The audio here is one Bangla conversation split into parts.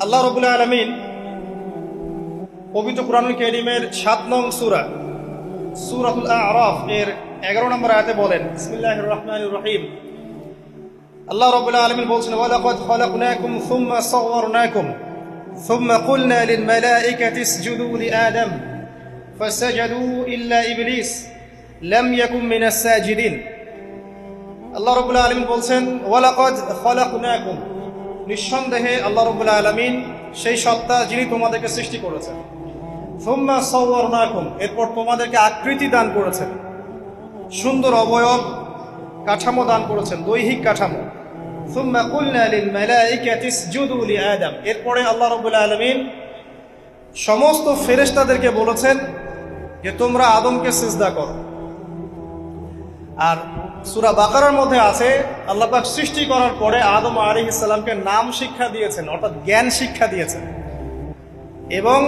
আল্লাহ রাব্বুল আলামিন পবিত্র কুরআনুল কারীমের ৭ নং সূরা সূরাতুল আ'রাফ এর ১১ নম্বর আয়াতে বলেন, বিসমিল্লাহির রহমানির রহিম। আল্লাহ রাব্বুল আলামিন বলছেন, ওয়ালাকাদ খালাকনাকুম সুম্মা সাওয়ারনাকুম সুম্মা কুলনা লিল মালাইকাতি ইসজুদু লিআদম ফাসাজাদু ইল্লা ইবলিস লাম ইয়াকুম মিনাস সাজিদিন। আল্লাহ রাব্বুল আলামিন বলছেন, ওয়ালাকাদ খালাকনাকুম, নিঃসন্দেহে আল্লাহ রাব্বুল আলামিন সেই সত্তা যিনি তোমাদেরকে সৃষ্টি করেছেন। সুম্মা সাওয়ারনাকুম, এরপর তোমাদেরকে আকৃতি দান করেছেন, সুন্দর অবয়ব কাঠামো দান করেছেন, দৈহিক কাঠামো। সুম্মা কুলনা লিল মালাইকাতি ইসজুদু লিআদম, এরপরে আল্লাহ রাব্বুল আলামিন সমস্ত ফেরেশতাদেরকে বলেছেন যে তোমরা আদমকে সিজদা করো। আর সূরা বাকারার মধ্যে আছে, আল্লাহ পাক সৃষ্টি করার পরে আদম আলাইহিস সালামকে নাম শিক্ষা দিয়েছেন, অর্থাৎ জ্ঞান শিক্ষা দিয়েছেন, এবং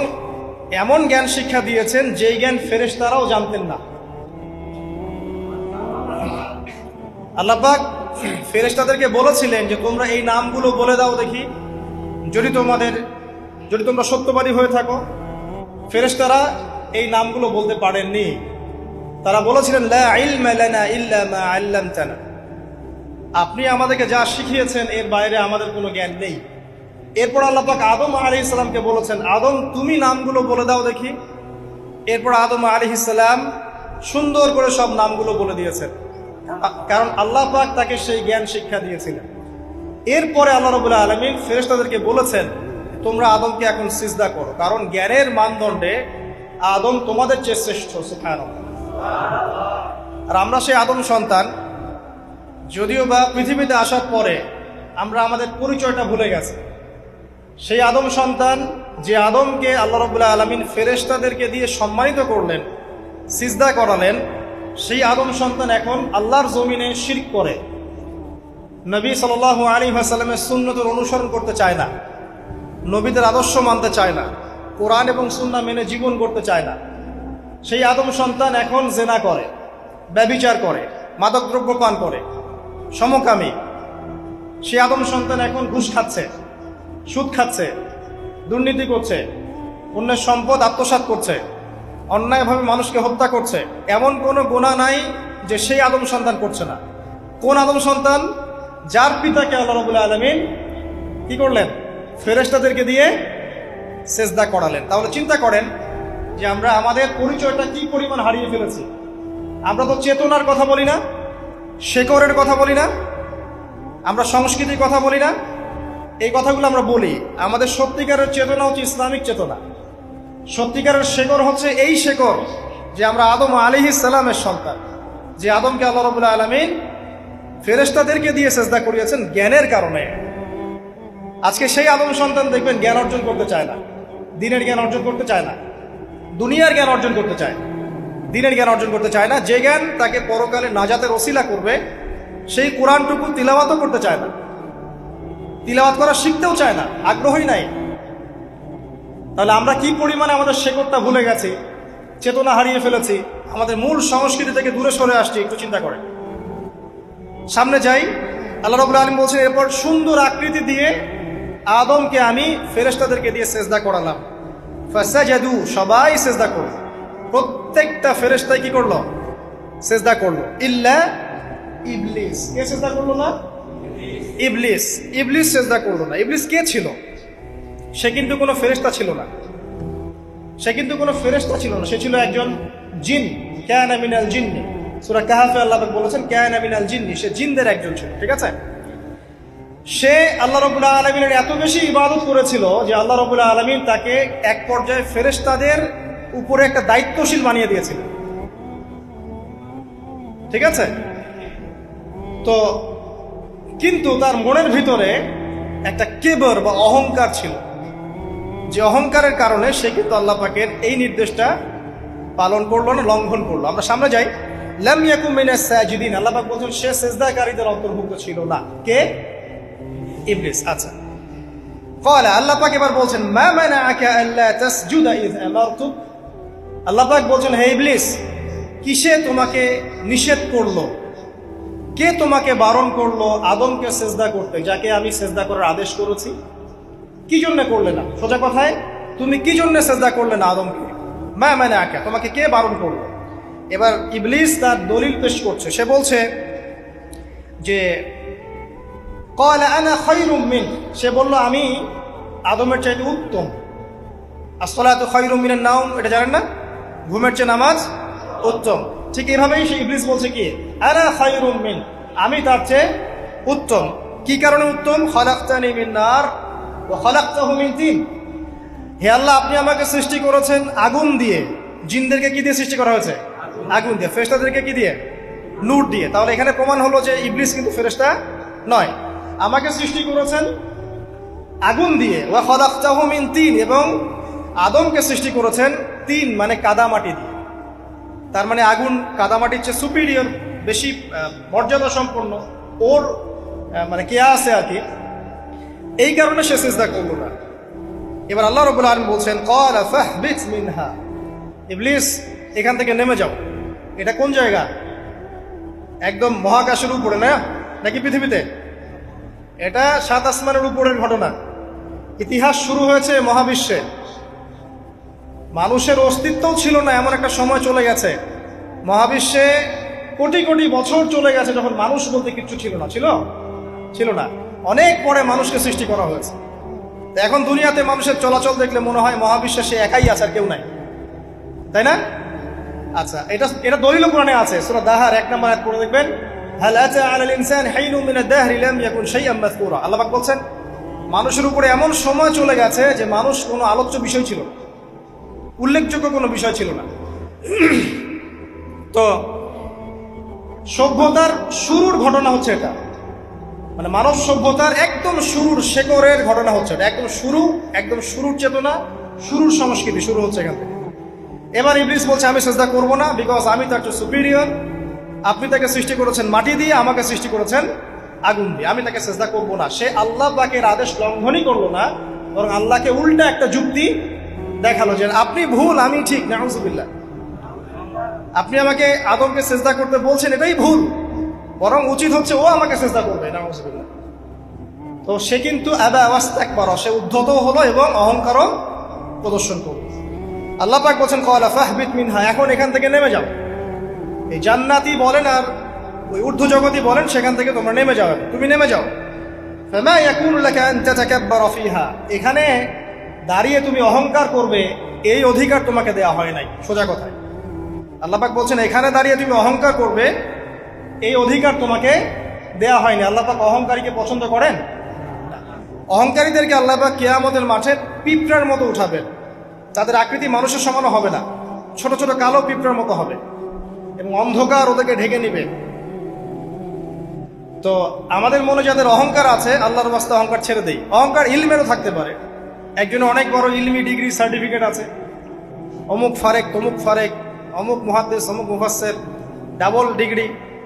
এমন জ্ঞান শিক্ষা দিয়েছেন যেই জ্ঞান ফেরেশতারাও জানতেন না। আল্লাহ পাক ফেরেশতাদেরকে বলেছিলেন যে তোমরা এই নামগুলো বলে দাও দেখি, যদি তোমরা সত্যবাদী হয়ে থাকো। ফেরেশতারা এই নামগুলো বলতে পারেননি। তারা বলেছিলেন, লা ইলমা লানা ইল্লা মা আল্লামতানা, আপনি আমাদেরকে যা শিখিয়েছেন এর বাইরে আমাদের কোনো জ্ঞান নেই। এরপর আল্লাহ পাক আদম আলাইহিস সালামকে বলেছেন, আদম তুমি নামগুলো বলে দাও দেখি। এরপর আদম আলাইহিস সালাম সুন্দর করে সব নামগুলো বলে দিয়েছেন, কারণ আল্লাহ পাক তাকে সেই জ্ঞান শিক্ষা দিয়েছিলেন। এরপরে আল্লাহ রাব্বুল আলামিন ফেরেশতাদেরকে বলেছেন, তোমরা আদমকে এখন সিজদা করো, কারণ জ্ঞানের মানদণ্ডে আদম তোমাদের চেয়ে শ্রেষ্ঠ। সুবহানাল্লাহ। আর আমরা সেই আদম সন্তান, যদিও বা পৃথিবীতে আসার পরে আমরা আমাদের পরিচয়টা ভুলে গেছি। সেই আদম সন্তান, যে আদমকে আল্লাহ রাব্বুল আলামিন ফেরেশতাদেরকে দিয়ে সম্মানিত করলেন, সিজদা করালেন, সেই আদম সন্তান এখন আল্লাহর জমিনে শিরক করে, নবী সাল্লাল্লাহু আলাইহি ওয়াসাল্লামের সুন্নতের অনুসরণ করতে চায় না, নবীদের আদর্শ মানতে চায় না, কোরআন এবং সুন্নাহ মেনে জীবন করতে চায় না। সেই আদম সন্তান এখন জেনা করে, ব্যভিচার করে, মাদকদ্রব্য পান করে, সমকামী। সেই আদম সন্তান এখন ঘুষ খাচ্ছে, সুদ খাচ্ছে, দুর্নীতি করছে, অন্যের সম্পদ আত্মসাৎ করছে, অন্যায়ভাবে মানুষকে হত্যা করছে। এমন কোনো গুনাহ নাই যে সেই আদম সন্তান করছে না। কোন আদম সন্তান? যার পিতাকে আল্লাহ রাব্বুল আলামিন কি করলেন? ফেরেশতাদেরকে দিয়ে সেজদা করালেন। তাহলে চিন্তা করেন যে আমরা আমাদের পরিচয়টা কি পরিমাণ হারিয়ে ফেলেছি। আমরা তো চেতনার কথা বলি না, শেকড়ের কথা বলি না, আমরা সংস্কৃতির কথা বলি না। এই কথাগুলো আমরা বলি। আমাদের সত্যিকারের চেতনা হচ্ছে ইসলামিক চেতনা। সত্যিকারের শেকড় হচ্ছে এই শেকড় যে আমরা আদম আলাইহিস সালামের সন্তান, যে আদমকে আল্লাহ রাব্বুল আলামিন ফেরেশতাদেরকে দিয়ে সেজদা করিয়েছেন জ্ঞানের কারণে। আজকে সেই আদম সন্তান দেখবেন জ্ঞান অর্জন করতে চায় না, দিনের জ্ঞান অর্জন করতে চায় না, দুনিয়ার জ্ঞান অর্জন করতে চায়, দিনের জ্ঞান অর্জন করতে চায় না। যে জ্ঞান তাকে পরকালে নাজাতের ওসিলা করবে, সেই কোরআনটুকু তিলাওয়াতও করতে চায় না, তিলাওয়াত করা শিখতেও চায় না, আগ্রহই নাই। তাহলে আমরা কি পরিমাণে আমাদের শেকড়টা ভুলে গেছি, চেতনা হারিয়ে ফেলেছি, আমাদের মূল সংস্কৃতি থেকে দূরে সরে আসছি। একটু চিন্তা করেন। সামনে যাই। আল্লাহ রাব্বুল আলামিন বলছেন, এরপর সুন্দর আকৃতি দিয়ে আদমকে আমি ফেরেশতাদেরকে দিয়ে সেজদা করালাম। ফাসাজাদু, সবাই সেজদা করলো, প্রত্যেকটা ফেরেশতাই কি করলো? সেজদা করলো। ইল্লা ইবলিস, কে সেজদা করলো না? ইবলিস। ইবলিস সেজদা করলো না। ইবলিস কে ছিল? সে কিন্তু কোনো ফেরেশতা ছিল না। সে ছিল একজন জিন। কানা মিনাল জিন্নি, সূরা কাহফে আল্লাহ পাক বলেছেন কানা মিনাল জিন্নি, সে জিনদের একজন ছিল। ঠিক আছে? সে আল্লাহ রাব্বুল আলামিনের এত বেশি ইবাদত করেছিল যে আল্লাহ রাব্বুল আলামিন তাকে এক পর্যায়ে ফেরেশতাদের উপরে একটা দায়িত্বশীল বানিয়ে দিয়েছিলেন। ঠিক আছে? তো কিন্তু তার মনের ভিতরে একটা কিবর বা অহংকার ছিল, যে অহংকারের কারণে সে কিন্তু আল্লাহ পাকের এই নির্দেশটা পালন করলো না, লঙ্ঘন করলো। আমরা সামনে যাই। লাম ইয়াকুম মিনাস সাজিদিন, আল্লাহ পাক বলছেন সে সিজদাকারীদের অন্তর্ভুক্ত ছিল না। কে? ইবলিস। আচ্ছা, ক্বালা, আল্লাহ পাক এবার বলছেন, মা মানাআকা আল্লা তাসজুদা ইয আমারতুক, আল্লাহ পাক বলছেন, হে ইবলিস, কিসে তোমাকে নিষেধ করলো, কে তোমাকে বারণ করলো আদমকে সেজদা করতে, যাকে আমি সেজদা করার আদেশ করেছি? কি জন্য করলে না? সোজা কথায়, তুমি কি জন্য সেজদা করলে না আদমকে? মা মানে আঁকা, তোমাকে কে বারণ করলো? এবার ইবলিস তার দলিল পেশ করছে। সে বলছে যে ক্বালা আনা খায়রুম মিন, সে বলল আমি আদমের চাইতে উত্তম। আসসালাতু খায়রুম মিনান নাওম, এটা জানেন না? ঘুমের চেয়ে নামাজ উত্তম। ঠিক এইভাবেই সে ইবলিস বলছে কি আনা খায়রুম মিন, আমি তার চেয়ে উত্তম। কি কারণে উত্তম? খালাকতানি মিন নার ওয়া খালাকতাহু মিন তিন, হে আল্লাহ আপনি আমাকে সৃষ্টি করেছেন আগুন দিয়ে, জিনদেরকে কি দিয়ে সৃষ্টি করা হয়েছে? আগুন দিয়ে। ফেরেশতাদেরকে কি দিয়ে? নূর দিয়ে। তাহলে এখানে প্রমাণ হলো যে ইবলিস কিন্তু ফেরেশতা নয়। আমাকে সৃষ্টি করেছেন আগুন দিয়ে, ওয়া খালাকতাহু মিন তিন, এবং আদমকে সৃষ্টি করেছেন তিন মানে কাদামাটি দিয়ে। তার মানে আগুন কাদামাটির চেয়ে সুপিরিয়র, বেশি মর্যাদা সম্পন্ন, ওর মানে কে আছে আর কি। এই কারণে সে সিজদা করলো না। এবার আল্লাহ রাব্বুল আলামিন বলছেন ক্বালা ফাহবিত মিনহা, ইবলিস এখান থেকে নেমে যাও। এটা কোন জায়গা? একদম মহাকাশের উপরে না, নাকি পৃথিবীতে? এটা 7 আসমানের উপরের ঘটনা। ইতিহাস শুরু হয়েছে মহাবিশ্বে। মানুষের অস্তিত্বও ছিল না, এমন একটা সময় চলে গেছে। মহাবিশ্বে কোটি কোটি বছর চলে গেছে যখন মানুষ বলতে কিচ্ছু ছিল না। ছিল না। অনেক পরে মানুষকে সৃষ্টি করা হয়েছে। তো এখন দুনিয়াতে মানুষের চলাচল দেখলে মনে হয় মহাবিশ্বে সে একাই আছে, আর কেউ নাই, তাই না? আচ্ছা, এটা দলিল কোরআনে আছে। সূরা দাহার 1 নম্বর আয়াত পড়ে দেখবেন, হাল আতা আলাল ইনসান হাইনুম মিনাদ দাহরি লাম ইয়াকুন শাইআম মাযকুরা। আল্লাহ পাক বলছেন মানুষের উপরে এমন সময় চলে গেছে যে মানুষ কোনো আলোচ্য বিষয় ছিল, উল্লেখযোগ্য কোনো বিষয় ছিল না। তো সভ্যতার শুরুর ঘটনা হচ্ছে এটা, মানে মানব সভ্যতার একদম শুরুর শেকড়ের ঘটনা হচ্ছে এটা। একদম শুরুর চেতনা, শুরুর সংস্কৃতি শুরু হচ্ছে এখান থেকে। এবার ইবলিস বলছে আমি সিজদা করব না, বিকজ আমি তো একটা সুপিরিয়র। আপনি তাকে সৃষ্টি করেছেন মাটি দিয়ে, আমাকে সৃষ্টি করেছেন আগুন দিয়ে, আমি তাকে সিজদা করব না। সে আল্লাহ পাকের আদেশ লঙ্ঘনই করলো না, বরং আল্লাহকে উল্টা একটা যুক্তি দেখালো যে আপনি ভুল, আমি ঠিক। নাউজুবিল্লাহ, আপনি আমাকে আদমকে সিজদা করতে বলছেন, এটাই ভুল, বরং উচিত হচ্ছে ও আমাকে সিজদা করবে। নাউজুবিল্লাহ। তো সে কিন্তু আবা ওয়াস্তাকবার, সে উদ্ধত হলো এবং অহংকারও প্রদর্শন করলো। আল্লাহ পাক বলছেন ক্বালা ফাহবিত মিনহা, এখন এখান থেকে নেমে যাও। এই জান্নাতি বলেন আর ওই ঊর্ধ্ব জগতই বলেন, সেখান থেকে তোমরা নেমে যাও, তুমি নেমে যাও। ফামা ইয়াকুনু লাকা আন তাতাকাব্বারা ফিহা, এখানে দাঁড়িয়ে তুমি অহংকার করবে এই অধিকার তোমাকে দেওয়া হয় নাই। সোজা কথায় আল্লাহ পাক বলছেন এখানে দাঁড়িয়ে তুমি অহংকার করবে এই অধিকার তোমাকে দেওয়া হয়নি। আল্লাহ পাক অহংকারীকে পছন্দ করেন? অহংকারীদেরকে আল্লাহ পাক কিয়ামতের মাঠে পিঁপড়ার মতো উঠাবেন। তাদের আকৃতি মানুষের সমানও হবে না, ছোট ছোট কালো পিঁপড়ার মতো হবে, এবং অন্ধকার ওদেরকে ঢেকে নিবে। তো আমাদের মনে যাদের অহংকার আছে, আল্লাহর রাস্তায় অহংকার ছেড়ে দেই। অহংকার ইলমেরও থাকতে পারে। একজনের অনেক বড় ইলমি ডিগ্রি সার্টিফিকেট আছে, অমুক ফারেক তমুক ফারেক, অমুক মুহাদ্দিস অমুক মুফাসসির, ডাবল ডিগ্রি,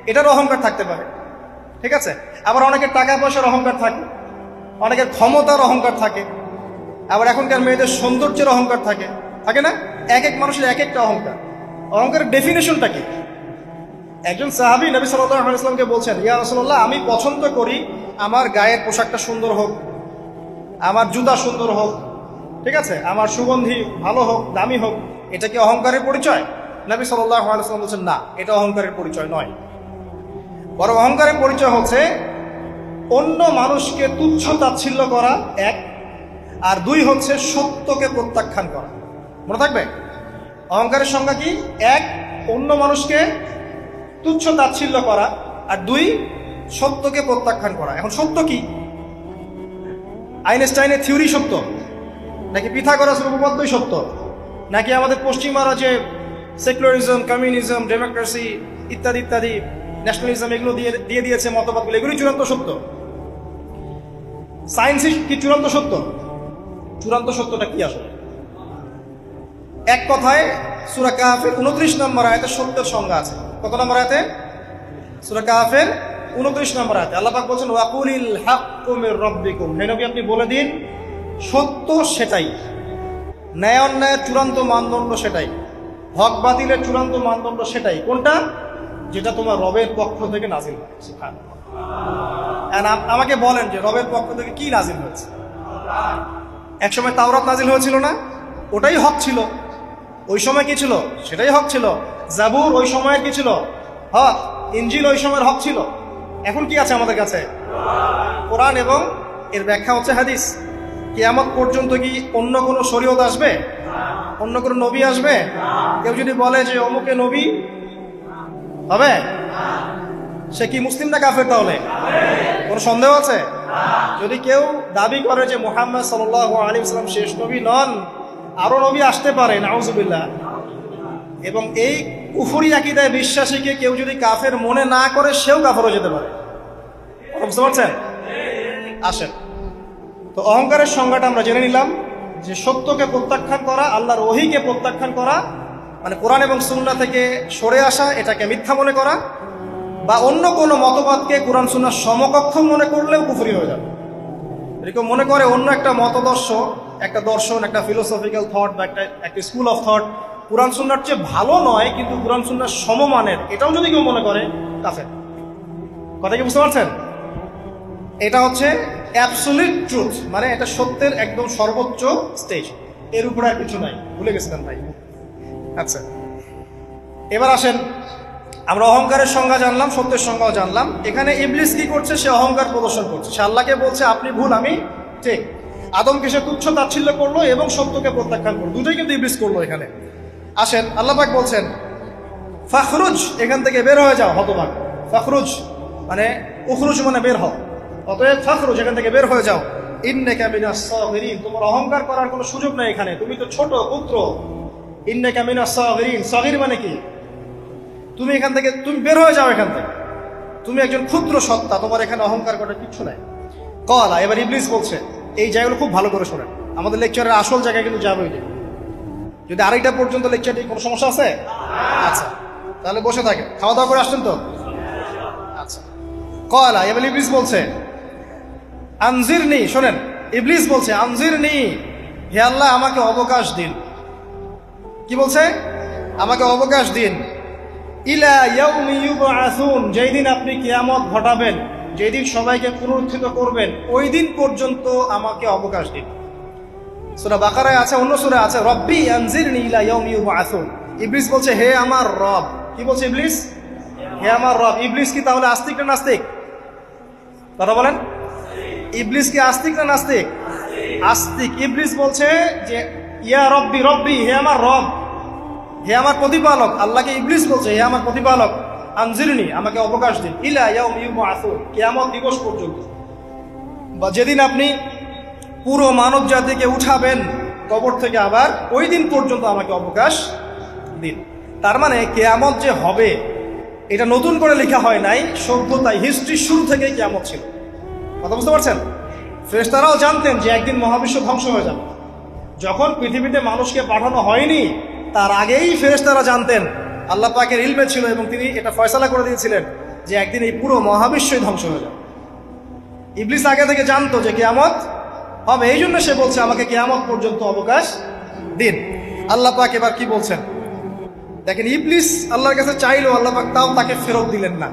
এটারও অহংকার থাকতে পারে। ঠিক আছে? আবার অনেকের টাকা পয়সার অহংকার থাকে, অনেকের ক্ষমতার অহংকার থাকে, আবার এখনকার মেয়েদের সৌন্দর্যের অহংকার থাকে, থাকে না? এক এক মানুষের এক একটা অহংকার। অহংকারের ডেফিনেশনটা কি? একজন সাহাবী নবী সাল্লাল্লাহু আলাইহি ওয়াসাল্লামকে বলছেন, ইয়া রাসূলুল্লাহ, আমি পছন্দ করি আমার গায়ের পোশাকটা সুন্দর হোক, আমার জুতা সুন্দর হোক, ঠিক আছে, আমার সুগন্ধি ভালো হোক, দামি হোক। এটা কি অহংকারের পরিচয়? নবী সাল্লাল্লাহু আলাইহি ওয়াসাল্লাম বলছেন না, এটা অহংকারের পরিচয় নয়। বরং অহংকারের পরিচয় হচ্ছে অন্য মানুষকে তুচ্ছ তাচ্ছিল্য করা, এক, আর দুই হচ্ছে সত্যকে প্রত্যাখ্যান করা। মনে থাকবে অহংকারের সংজ্ঞা কি? এক, অন্য মানুষকে তুচ্ছ তাচ্ছিল্য করা, আর দুই, সত্যকে প্রত্যাখ্যান করা। এখন সত্য কি? আইনস্টাইনের থিওরি সত্য, নাকি পিথাগোরাসের উপপাদ্যই সত্য, নাকি আমাদের পশ্চিমারা যে সেকুলারিজম, কমিউনিজম, ডেমোক্রেসি ইত্যাদি ইত্যাদি, ন্যাশনালিজম, এগুলো দিয়ে দিয়েছে মতবাদগুলো, এগুলোই চূড়ান্ত সত্য? সায়েন্সই কি চূড়ান্ত সত্য? চূড়ান্ত সত্যটা কি আসলে? এক কথায় সূরা কাহফের 29 নম্বর আয়াতে সত্যের সংজ্ঞা আছে। কত নম্বর আয়াতে? সূরা কাহফের 29 নম্বর আয়াতে আল্লাহ পাক বলছেন ওয়াকুলিল হাক্কু মির রাব্বিকুম, হে নবী আপনি বলে দিন সত্য সেটাই, ন্যায় অন্যায়ের চূড়ান্ত মানদণ্ড সেটাই, হক বাতিলের চূড়ান্ত মানদণ্ড সেটাই। কোনটা? যেটা তোমার রবের পক্ষ থেকে নাজিল হয়েছে। আমাকে বলেন যে রবের পক্ষ থেকে কি নাজিল হয়েছে? একসময় তাওরাত নাজিল হয়েছিল না, ওটাই হক ছিল। ওই সময় কি ছিল? সেটাই হক ছিল। জাবুর ওই সময়ের কি ছিল? হক। ইনজিল ওই সময়ের হক ছিল। এখন কি আছে আমাদের কাছে? কোরআন এবং এর ব্যাখ্যা হচ্ছে হাদিস। কিয়ামত পর্যন্ত কি অন্য কোনো শরীয়ত আসবে? অন্য কোনো নবী আসবে? কেউ যদি বলে যে অমুকে নবী হবে, সে কি মুসলিম না কাফের? তাহলে কোনো সন্দেহ আছে? যদি কেউ দাবি করে যে মুহাম্মদ সাল্লাল্লাহু আলাইহি ওয়াসাল্লাম শেষ নবী নন, আরো নবী আসতে পারে, নাউজুবিল্লাহ, এবং এই কুফরি আকীদায় বিশ্বাসীকে কেউ যদি কাফের মনে না করে, সেও কাফের হয়ে যেতে পারে। বুঝতে পারছেন? আসেন, তো অহংকারের সংজ্ঞাটা আমরা জেনে নিলাম যে সত্যকে প্রত্যাখ্যান করা, আল্লাহর ওহীকে প্রত্যাখ্যান করা, মানে কোরআন এবং সুন্নাহ থেকে সরে আসা, এটাকে মিথ্যা মনে করা, বা অন্য কোনো মতবাদকে কোরআন সুন্নাহর সমকক্ষ মনে করলেও কুফরি হয়ে যাবে। এরকম মনে করে অন্য একটা মতদর্শ, একটা দর্শন, একটা ফিলোসফিক্যাল থট বা একটা স্কুল অফ থট কোরআন সুন্নাহর চেয়ে ভালো নয়, কিন্তু কোরআন সুন্নাহর সমমানের, এটাও যদি কেউ মনে করে, কাফের। কথা কি বুঝতে পারছেন? এটা হচ্ছে অ্যাবসলিউট ট্রুথ, মানে এটা সত্যের একদম সর্বোচ্চ স্টেজ, এর উপরে আর কিছু নাই। ভুলে গেছিলেন ভাই? আচ্ছা, এবার আসেন, আমরা অহংকারের সংজ্ঞা জানলাম, সত্যের সংজ্ঞাও জানলাম। এখানে ইবলিস কি করছে? সে অহংকার প্রদর্শন করছে। সে আল্লাহকে বলছে আপনি ভুল, আমি ঠিক। আদমকে সে তুচ্ছ তাচ্ছিল্য করলো এবং সত্যকে প্রত্যাখ্যান করলো, দুটোই কিন্তু ইবলিস করলো এখানে। আসেন, আল্লাহ পাক বলছেন ফাখরুজ, এখান থেকে বের হয়ে যাও হতভাগ। ফাখরুজ মানে উখরুজ মানে বের হও, অতএব ফাখরুজ, এখান থেকে বের হয়ে যাও। ইন্নাকা মিনাস সাগিরিন, তোমার অহংকার করার কোনো সুযোগ নেই এখানে, তুমি তো ছোট পুত্র। ইন্নাকা মিনাস সাগিরিন, সাগির মানে কি? তুমি এখান থেকে, তুমি বের হয়ে যাও এখান থেকে, তুমি একজন ক্ষুদ্র সত্তা, তোমার এখানে অহংকার করার কিচ্ছু নাই। কলা, এবার ইবলিস বলছে, এই জায়গাগুলো খুব ভালো করে শোনেন, আমাদের লেকচারের আসল জায়গায় কিন্তু যাবে ওই যে, যদি আড়াইটা পর্যন্ত লেকচারটি কোনো সমস্যা আছে? আচ্ছা, তাহলে বসে থাকে, খাওয়া দাওয়া করে আসছেন তো? আচ্ছা, কলা, এবার ইবলিস বলছে আনজিরনি, শোনেন, ইবলিস বলছে আনজিরনি, হে আল্লাহ আমাকে অবকাশ দিন। কি বলছে? আমাকে অবকাশ দিন। ইলা ইয়াউমি ইউবআসুন, যেই দিন আপনি কিয়ামত ঘটাবেন, যেই দিন সবাইকে পুনরুত্থিত করবেন, ওই দিন পর্যন্ত আমাকে অবকাশ দিন। সূরা বাকারায় আছে, অন্য সূরায় আছে, রব্বি আনজিরনি ইলা ইয়াউমি ইউবআসুন। ইবলিস বলছে হে আমার রব। কি বলছে ইবলিস? হে আমার রব। ইবলিস কি তাহলে আস্তিক না নাস্তিক? কথা বলেন, ইবলিস কি আস্তিক না নাস্তিক? আস্তিক। ইবলিস বলছে যে ইয়া রব্বি, রব্বি হে আমার রব, হে আমার প্রতিপালক। আল্লাহকে ইবলিস বলছে হে আমার প্রতিপালক, আনজিরনি আমাকে অবকাশ দিন, ইলা ইয়াউমি ইউবআসুন, কিয়ামত দিবস পর্যন্ত, বা যেদিন আপনি পুরো মানব জাতিকে উঠাবেন কবর থেকে, আবার ওই দিন পর্যন্ত আমাকে অবকাশ দিন। তার মানে কিয়ামত যে হবে এটা নতুন করে লেখা হয় নাই, সভ্যতায় হিস্ট্রির শুরু থেকেই কিয়ামত ছিল। কথা বুঝতে পারছেন? ফেরেশতারাও জানতেন যে একদিন মহাবিশ্ব ধ্বংস হয়ে যাবে। যখন পৃথিবীতে মানুষকে পাঠানো হয়নি তার আগেই ফেরেশতারা জানতেন, আল্লাহ পাকের ইলমে ছিল এবং তিনি এটা ফয়সালা করে দিয়েছিলেন যে একদিন এই পুরো মহাবিশ্বই ধ্বংস হয়ে যাবে। ইবলিস আগে থেকে জানতো যে কিয়ামত হবে, এই জন্য সে বলছে আমাকে কিয়ামত পর্যন্ত অবকাশ দিন। আল্লাহ পাক এবার কি বলছেন দেখেন, ইবলিস আল্লাহর কাছে চাইলো, আল্লাহ পাক তাও তাকে ফেরত দিলেন না।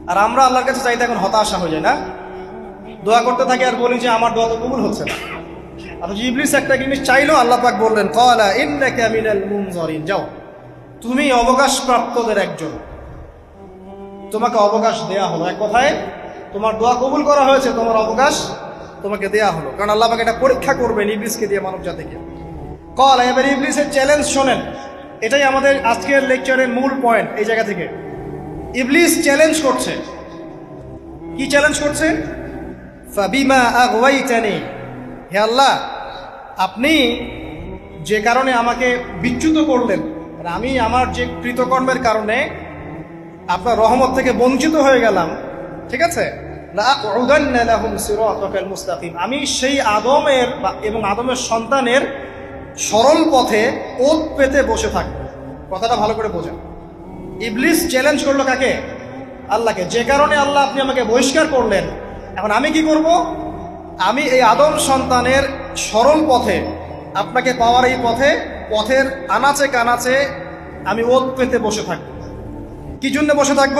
আর আমরা আল্লাহর কাছে চাইতে এখন হতাশা হয়ে যায় না, দোয়া করতে থাকি আর বলি যে আমার দোয়া তো কবুল হচ্ছে না। আর ইবলিস একটা জিনিস চাইলো, আল্লাহ পাক বললেন ক্বালা ইন্নাকা মিনাল মুনজারিন, যাও তুমি অবকাশ প্রাপ্তদের একজন, তোমাকে অবকাশ দেয়া হলো। এক কথায় তোমার দোয়া কবুল করা হয়েছে, তোমার অবকাশ তোমাকে দেয়া হলো, কারণ আল্লাহ পাক এটা পরীক্ষা করবেন ইবলিসকে দিয়ে, মানব জাতিকে। ক্বালা, এবার ইবলিসের চ্যালেঞ্জ শোনেন, এটাই আমাদের আজকের লেকচারের মূল পয়েন্ট। এই জায়গা থেকে ইবলিস চ্যালেঞ্জ করছে। কি চ্যালেঞ্জ করছে? ফাবিমা আগওয়াইতানি, হে আল্লাহ আপনি যে কারণে আমাকে বিচ্যুত করলেন, আমি আমার যে কৃতকর্মের কারণে আপনার রহমত থেকে বঞ্চিত হয়ে গেলাম, ঠিক আছে, লাআকুদান্না লাহুম সিরাতাকাল মুস্তাকিম, আমি সেই আদমের এবং আদমের সন্তানের সরল পথে ওত পেতে বসে থাকব। কথাটা ভালো করে বোঝেন। ইবলিস চ্যালেঞ্জ করলো কাকে? আল্লাহকে। যে কারণে আল্লাহ আপনি আমাকে বহিষ্কার করলেন, এখন আমি কি করব? আমি এই আদম সন্তানের সরল পথে, আপনাকে পাওয়ার এই পথের আনাচে কানাচে আমি ওত পেতে বসে থাকব। কি জন্য বসে থাকব?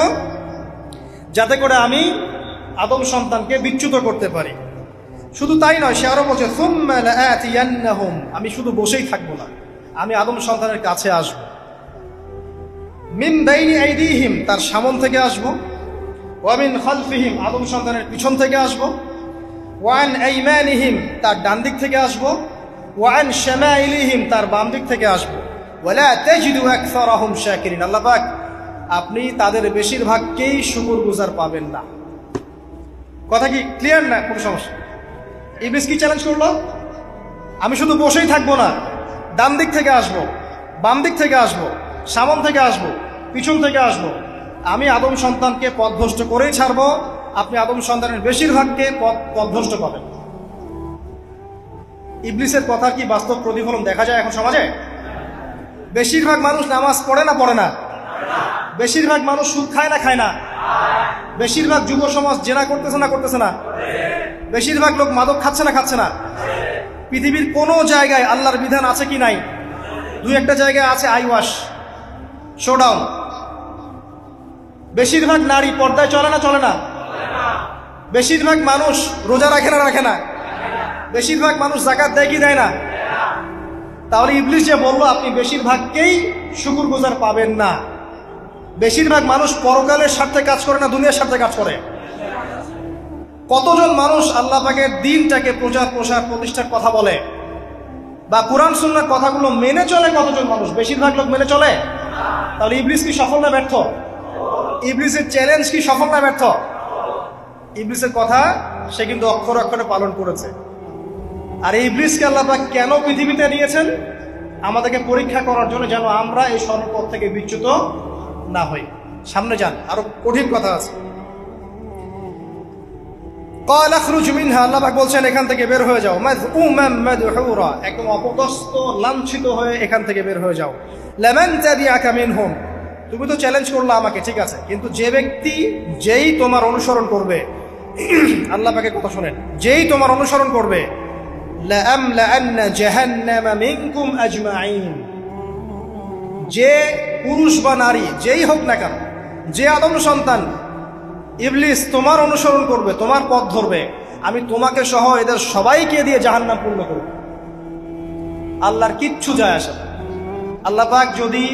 যাতে করে আমি আদম সন্তানকে বিচ্যুত করতে পারি। শুধু তাই নয়, সে আরো বলছে সুম্মা লাআতিয়ান্নাহুম, আমি শুধু বসেই থাকবো না, আমি আদম সন্তানের কাছে আসব। মিন বাইনি আইদিহিম, তার সামন থেকে আসব। ওয়া মিন খালফিহিম, আদম সন্তানের পিছন থেকে আসব। ওয়া আন আইমানিহিম, তার ডান দিক থেকে আসব। ওয়া আন শামাইলিহিম, তার বাম দিক থেকে আসব। ওয়ালা তাজিদু আকসারাহুম শাকিরিন, আল্লাহ পাক আপনি তাদের বেশিরভাগকেই শুকরগুজার পাবেন না। কথা কি ক্লিয়ার না? কোনো সমস্যা? ইবলিস কি চ্যালেঞ্জ করলো? আমি শুধু বসেই থাকবো না, ডান দিক থেকে আসব, বাম দিক থেকে আসব, সামন থেকে আসব, পিছন থেকে আসব। আমি আদম সন্তানকে পথভ্রষ্ট করেই ছাড়বো, আপনি আদম সন্তানের বেশিরভাগকে পথভ্রষ্ট পাবেন। ইবলিসের কথা কি বাস্তব প্রতিফলন দেখা যায় এখন সমাজে? বেশিরভাগ মানুষ নামাজ পড়ে না পড়ে না? বেশিরভাগ মানুষ সুদ খায় না খায় না? বেশিরভাগ যুব সমাজ জেনা করতেছে না করতেছে না? বেশিরভাগ লোক মাদক খাচ্ছে না খাচ্ছে না? পৃথিবীর কোনো জায়গায় আল্লাহর বিধান আছে কি নাই? দুই একটা জায়গায় আছে আইওয়াশ, শোডাউন। বেশিরভাগ নারী পর্দায় চলে না চলে না? বেশিরভাগ মানুষ রোজা রাখে না রাখে না? বেশিরভাগ মানুষ যাকাত দেয় কি দেয় না? তাহলে ইবলিস যে বললো আপনি বেশিরভাগকেই শুকরগুজার পাবেন না, বেশিরভাগ মানুষ পরকালের স্বার্থে কাজ করে না দুনিয়ার স্বার্থে কাজ করে? কতজন মানুষ আল্লাহ পাকের দ্বীনটাকে প্রচার প্রসার প্রতিষ্ঠার কথা বলে বা কুরআন সুন্নাহর কথাগুলো মেনে চলে? কতজন মানুষ? বেশিরভাগ লোক মেনে চলে। তাহলে ইবলিস কি সফল না ব্যর্থ? ইবলিসের চ্যালেঞ্জ কি সফল না ব্যর্থ? ইবলিসের কথা সে কিন্তু অক্ষরে অক্ষরে পালন করেছে। আর এই ইবলিসকে আল্লাহ পাক কেন পৃথিবীতে নিয়েছেন? আমাদেরকে পরীক্ষা করার জন্য, যেন আমরা এই সর্বপথ থেকে বিচ্যুত না হই। সামনে যান, আরো কঠিন কথা আছে। ক্বাল আখরুজ মিনহা, আল্লাহ পাক বলছেন এখান থেকে বের হয়ে যাও। মাযউমান মাদহুরা, একদম অপদস্থ লাঞ্ছিত হয়ে এখান থেকে বের হয়ে যাও। লামান তাবিআকা মিনহুম, তুমি তো চ্যালেঞ্জ করলা আমাকে, ঠিক আছে, কিন্তু যে ব্যক্তি যেই তোমার অনুসরণ করবে, আল্লাহ পাকের কথা শুনেন, যেই তোমার অনুসরণ করবে, লাআমলাআন্না জাহান্নামা মিনকুম আজমাইন, যে পুরুষ বা নারী যেই হোক না কেন, যে আদম সন্তান ইবলিস তোমার অনুসরণ করবে, তোমার পথ ধরবে, আমি তোমাকে সহ এদের সবাইকে দিয়ে জাহান্নাম পূর্ণ করব। আল্লাহর কিচ্ছু যায় আসে না। আল্লাহ পাক যদি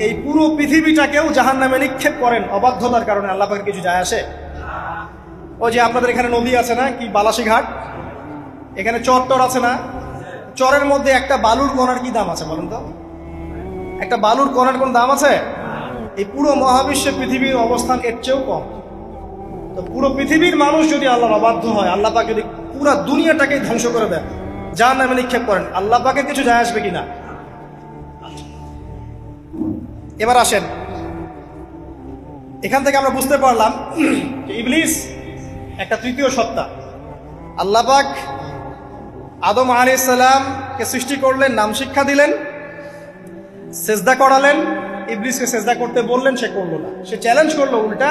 এই পুরো পৃথিবীটাকেও জাহান্নামে নিক্ষেপ করেন অবাধ্যতার কারণে, আল্লাহ পাকের কিছু যায় আসে? ওই যে আপনাদের এখানে নদী আছে না, কি বালাসী ঘাট, এখানে চর আছে না? চরের মধ্যে একটা বালুর কণার কি দাম আছে বলেন তো? একটা বালুর কণার কোন দাম আছে? এই পুরো মহাবিশ্বে পৃথিবীর অবস্থান এর চেয়েও কম। তো পুরো পৃথিবীর মানুষ যদি আল্লাহর অবাধ্য হয়, আল্লাহ পাক যদি পুরো দুনিয়াটাকে ধ্বংস করে দেন, জাহান্নামে নিক্ষেপ করেন, আল্লাহ পাকের কিছু যায় আসবে কিনা? এবার আসেন, এখান থেকে আমরা বুঝতে পারলাম যে ইবলিস একটা তৃতীয় সত্তা। আল্লাহ পাক আদম আলাইহিস সালামকে সৃষ্টি করলেন, নাম শিক্ষা দিলেন, সেজদা করালেন, ইবলিসকে সেজদা করতে বললেন, সে করলো না। সে চ্যালেঞ্জ করলো উল্টা,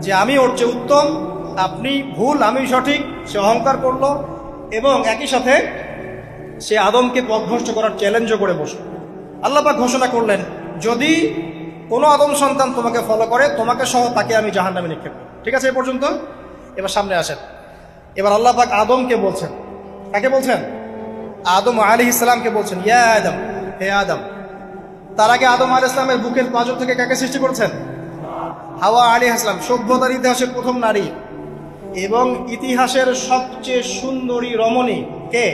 যে আমি ওর চেয়ে উত্তম, আপনি ভুল আমি সঠিক। সে অহংকার করলো এবং একই সাথে সে আদমকে পথভ্রষ্ট করার চ্যালেঞ্জও করে বসল। আল্লাহ পাক ঘোষণা করলেন, যদি কোনো আদম সন্তান তোমাকে ফলো করে, তোমাকে সহ তাকে আমি জাহান্নামে নিক্ষেপ করব। ঠিক আছে এ পর্যন্ত? এবার সামনে আসেন। এবার আল্লাহ পাক আদমকে বলছেন, কাকে বলছেন? আদম আলাইহিস সালামকে বলছেন, ইয়া আদম, হে আদম। তার আগে আদম আলাইহিস সালামের বুকের পাঁজর থেকে কাকে সৃষ্টি করেছেন? হাওয়া আলাইহিস সালাম, সভ্যতার ইতিহাসের প্রথম নারী এবং ইতিহাসের সবচেয়ে সুন্দরী রমণী কে?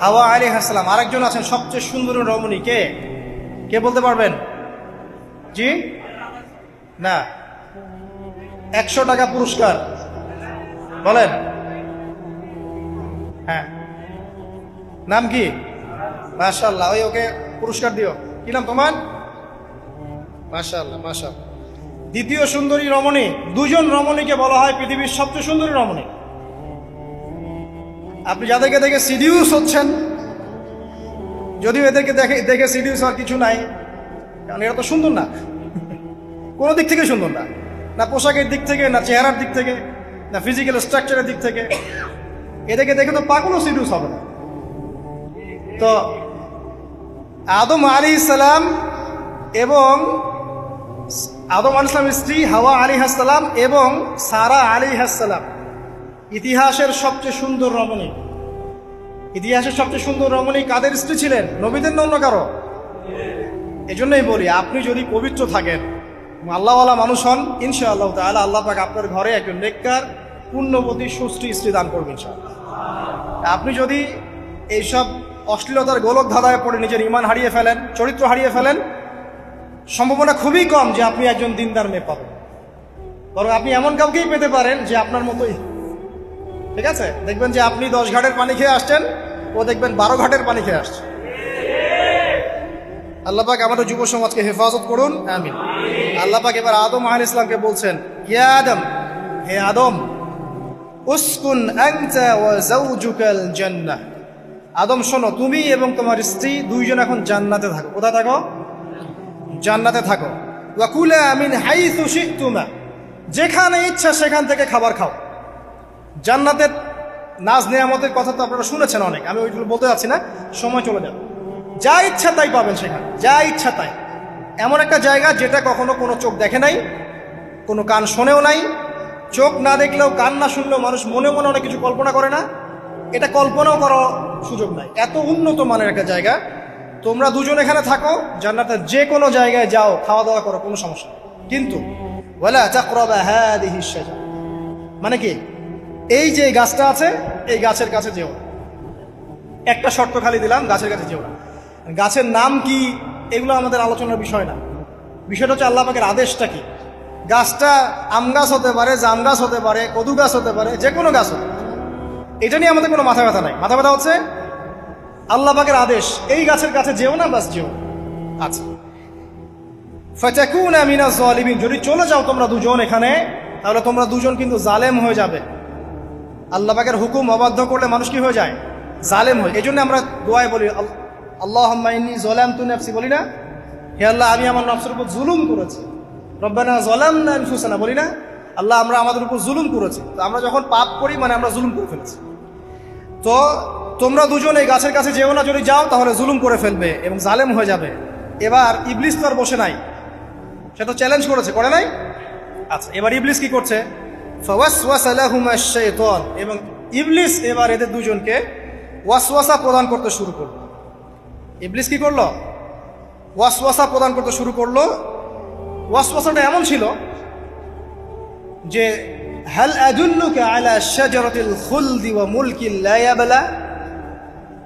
হাওয়া আলাইহিস সালাম। আরেকজন আছেন সবচেয়ে সুন্দরী রমণী, কে? কে বলতে পারবেন? জি না, 100 টাকা পুরস্কার বলেন। হ্যাঁ, নাম কি? মাশাআল্লাহ, ওই ওকে পুরস্কার দিও। কি নাম তোমার? মাশাআল্লাহ মাশাআল্লাহ। দ্বিতীয় সুন্দরী রমণী, দুজন রমণীকে বলা হয় পৃথিবীর সবচেয়ে সুন্দরী রমণী। আপনি যাদেরকে দেখে সিডিউস হচ্ছেন, যদিও এদেরকে দেখে সিডিউস হওয়ার কিছু নাই, কারণ এরা তো সুন্দর না, কোনো দিক থেকে সুন্দর না, না পোশাকের দিক থেকে, না চেহারার দিক থেকে, না ফিজিক্যাল স্ট্রাকচারের দিক থেকে। এদেরকে দেখে তো পাগলও সিডিউস হবে না। তো আদম আলাইহিস সালাম এবং আদম আলাইহিস সালামের স্ত্রী হাওয়া আলাইহিস সালাম এবং সারা আলাইহিস সালাম, ইতিহাসের সবচেয়ে সুন্দর রমণী, ইতিহাসের সবচেয়ে সুন্দর রমণী কাদের স্ত্রী ছিলেন? নবীদের অন্য কারো? এজন্যই বলি, আপনি যদি পবিত্র থাকেন, আল্লাহওয়ালা মানুষ হন, ইনশাআল্লাহ তাআলা আল্লাহ পাক আপনার ঘরে একজন নেককার পুণ্যবতী সুশ্রী স্ত্রী দান করবেন ইনশাআল্লাহ। আপনি যদি এইসব অশ্লীলতার গোলক ধাঁধায় পড়ে নিজের ঈমান হারিয়ে ফেলেন, চরিত্র হারিয়ে ফেলেন, সম্ভাবনা খুবই কম যে আপনি একজন দিনদার মেয়ে পাবেন। বরং আপনি এমন কাউকেই পেতে পারেন যে আপনার মতোই, ঠিক আছে? দেখবেন যে আপনি 10 ঘাটের পানি খেয়ে আসছেন, ও দেখবেন 12 ঘাটের পানি খেয়ে আসছে। আল্লাহ পাক আমাদের যুব সমাজকে হেফাজত করুন, আমিন। আল্লাহ পাক এবার আদম আলাইহিস সালামকে বলছেন, ইয়া আদম, হে আদম, উসকুন আনতা ওয়া যাওজুকাল জান্নাহ। আদম শোনো, তুমি এবং তোমার স্ত্রী দুইজন এখন জান্নাতে থাকো। কোথায় থাকো? জান্নাতে থাকো। ওয়া কুলা মিন হাইসু শি'তুমা, যেখানে ইচ্ছা সেখান থেকে খাবার খাও। জান্নাতের নাজ নেয়ামতের কথা তো আপনারা শুনেছেন অনেক, আমি ওইগুলো বলতে যাচ্ছি না, সময় চলে যাবে। যা ইচ্ছা তাই পাবেন সেখানে, যা ইচ্ছা তাই। এমন একটা জায়গা যেটা কখনো কোনো চোখ দেখে নাই, কোনো কান শোনেও নাই। চোখ না দেখলেও, কান না শুনলেও মানুষ মনে মনে অনেক কিছু কল্পনা করে না, এটা কল্পনাও করার সুযোগ নাই। এত উন্নত মানের একটা জায়গা। তোমরা দুজন এখানে থাকো, জান্নাতের যে কোনো জায়গায় যাও, খাওয়া দাওয়া করো, কোনো সমস্যা নেই। কিন্তু ওয়ালা তাকরাবা হাদিহিশ শাজারা, মানে কি, এই যে গাছটা আছে এই গাছের কাছে যেও না। একটা শর্ত খালি দিলাম, গাছের কাছে যেও না। গাছের নাম কি এগুলো আমাদের আলোচনার বিষয় না। বিষয়টা হচ্ছে আল্লাহ পাকের আদেশটা কি। গাছটা আম গাছ হতে পারে, জাম গাছ হতে পারে, কদু গাছ হতে পারে, যে কোনো গাছ হতে পারে। এটা নিয়ে আমাদের কোনো মাথা ব্যথা নাই। মাথা ব্যথা হচ্ছে আল্লাহ পাকের আদেশ, এই গাছের কাছে যেও না, বাস যেও। আচ্ছা, ফাতাকুনা মিনাজ জালিমিন, যদি চলে যাও তোমরা দুজন এখানে, তাহলে তোমরা দুজন কিন্তু জালেম হয়ে যাবে। আল্লাহ পাকের হুকুম অবাধ্য করলে মানুষ কি হয়ে যায়? জালেম হয়। এই জন্য আমরা দোয়ায় বলি, আল্লাহুম্মা ইন্নী যালামতু নাফসি, বলি না? হে আল্লাহ, আমি আমার নফসের উপর জুলুম করেছি। রব্বানা যালামনা আনফুসানা, বলি না? আল্লাহ, আমরা আমাদের উপর জুলুম করেছি। তো আমরা যখন পাপ করি মানে আমরা জুলুম করে ফেলেছি। তো তোমরা দুজন এই গাছের কাছে যেও না, যদি যাও তাহলে জুলুম করে ফেলবে এবং জালেম হয়ে যাবে। এবার ইবলিস তো আর বসে নাই, সে তো চ্যালেঞ্জ করেছে, করে নাই? আচ্ছা, এবার ইবলিস কি করছে? ফাওয়াসওয়াসা লাহুমা শাইতান, এবং ইবলিস এবার এদের দুজনকে ওয়াসওয়াসা প্রদান করতে শুরু করলো। ইবলিস কি করলো? ওয়াসওয়াসা প্রদান করতে শুরু করলো। ওয়াসওয়াসাটা এমন ছিল যে, হাল আদুল্লুকা আলা শাজারাতিল খুলদি ওয়া মুলকিন লা ইয়াবলা।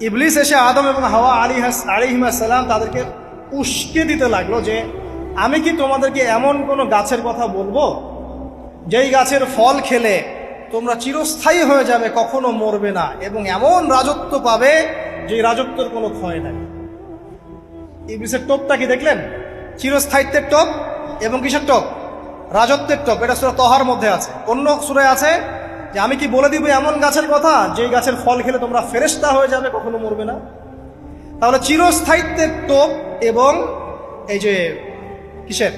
ইবলিস এসে আদম এবং হাওয়া আলাইহিস সালাম তাদেরকে উস্কে দিতে লাগলো যে, আমি কি তোমাদেরকে এমন কোনো গাছের কথা বলবো যেই গাছের ফল খেলে তোমরা চিরস্থায়ী হয়ে যাবে, কখনো মরবে না, এবং এমন রাজত্ব পাবে যে রাজত্বের কোনো ক্ষয় নাই। ইবলিসের টোপটা কি দেখলেন? চিরস্থায়িত্বের টোপ এবং কিসের টোপ? রাজত্বের টোপ। এটা সূরা তহার মধ্যে আছে। অন্য সূরায় আছে যে, আমি কি বলে দিব এমন গাছের কথা যেই গাছের ফল খেলে তোমরা ফেরেশতা হয়ে যাবে, কখনো মরবে না। তাহলে চিরস্থায়িত্বের টোপ এবং এই যে কিসের?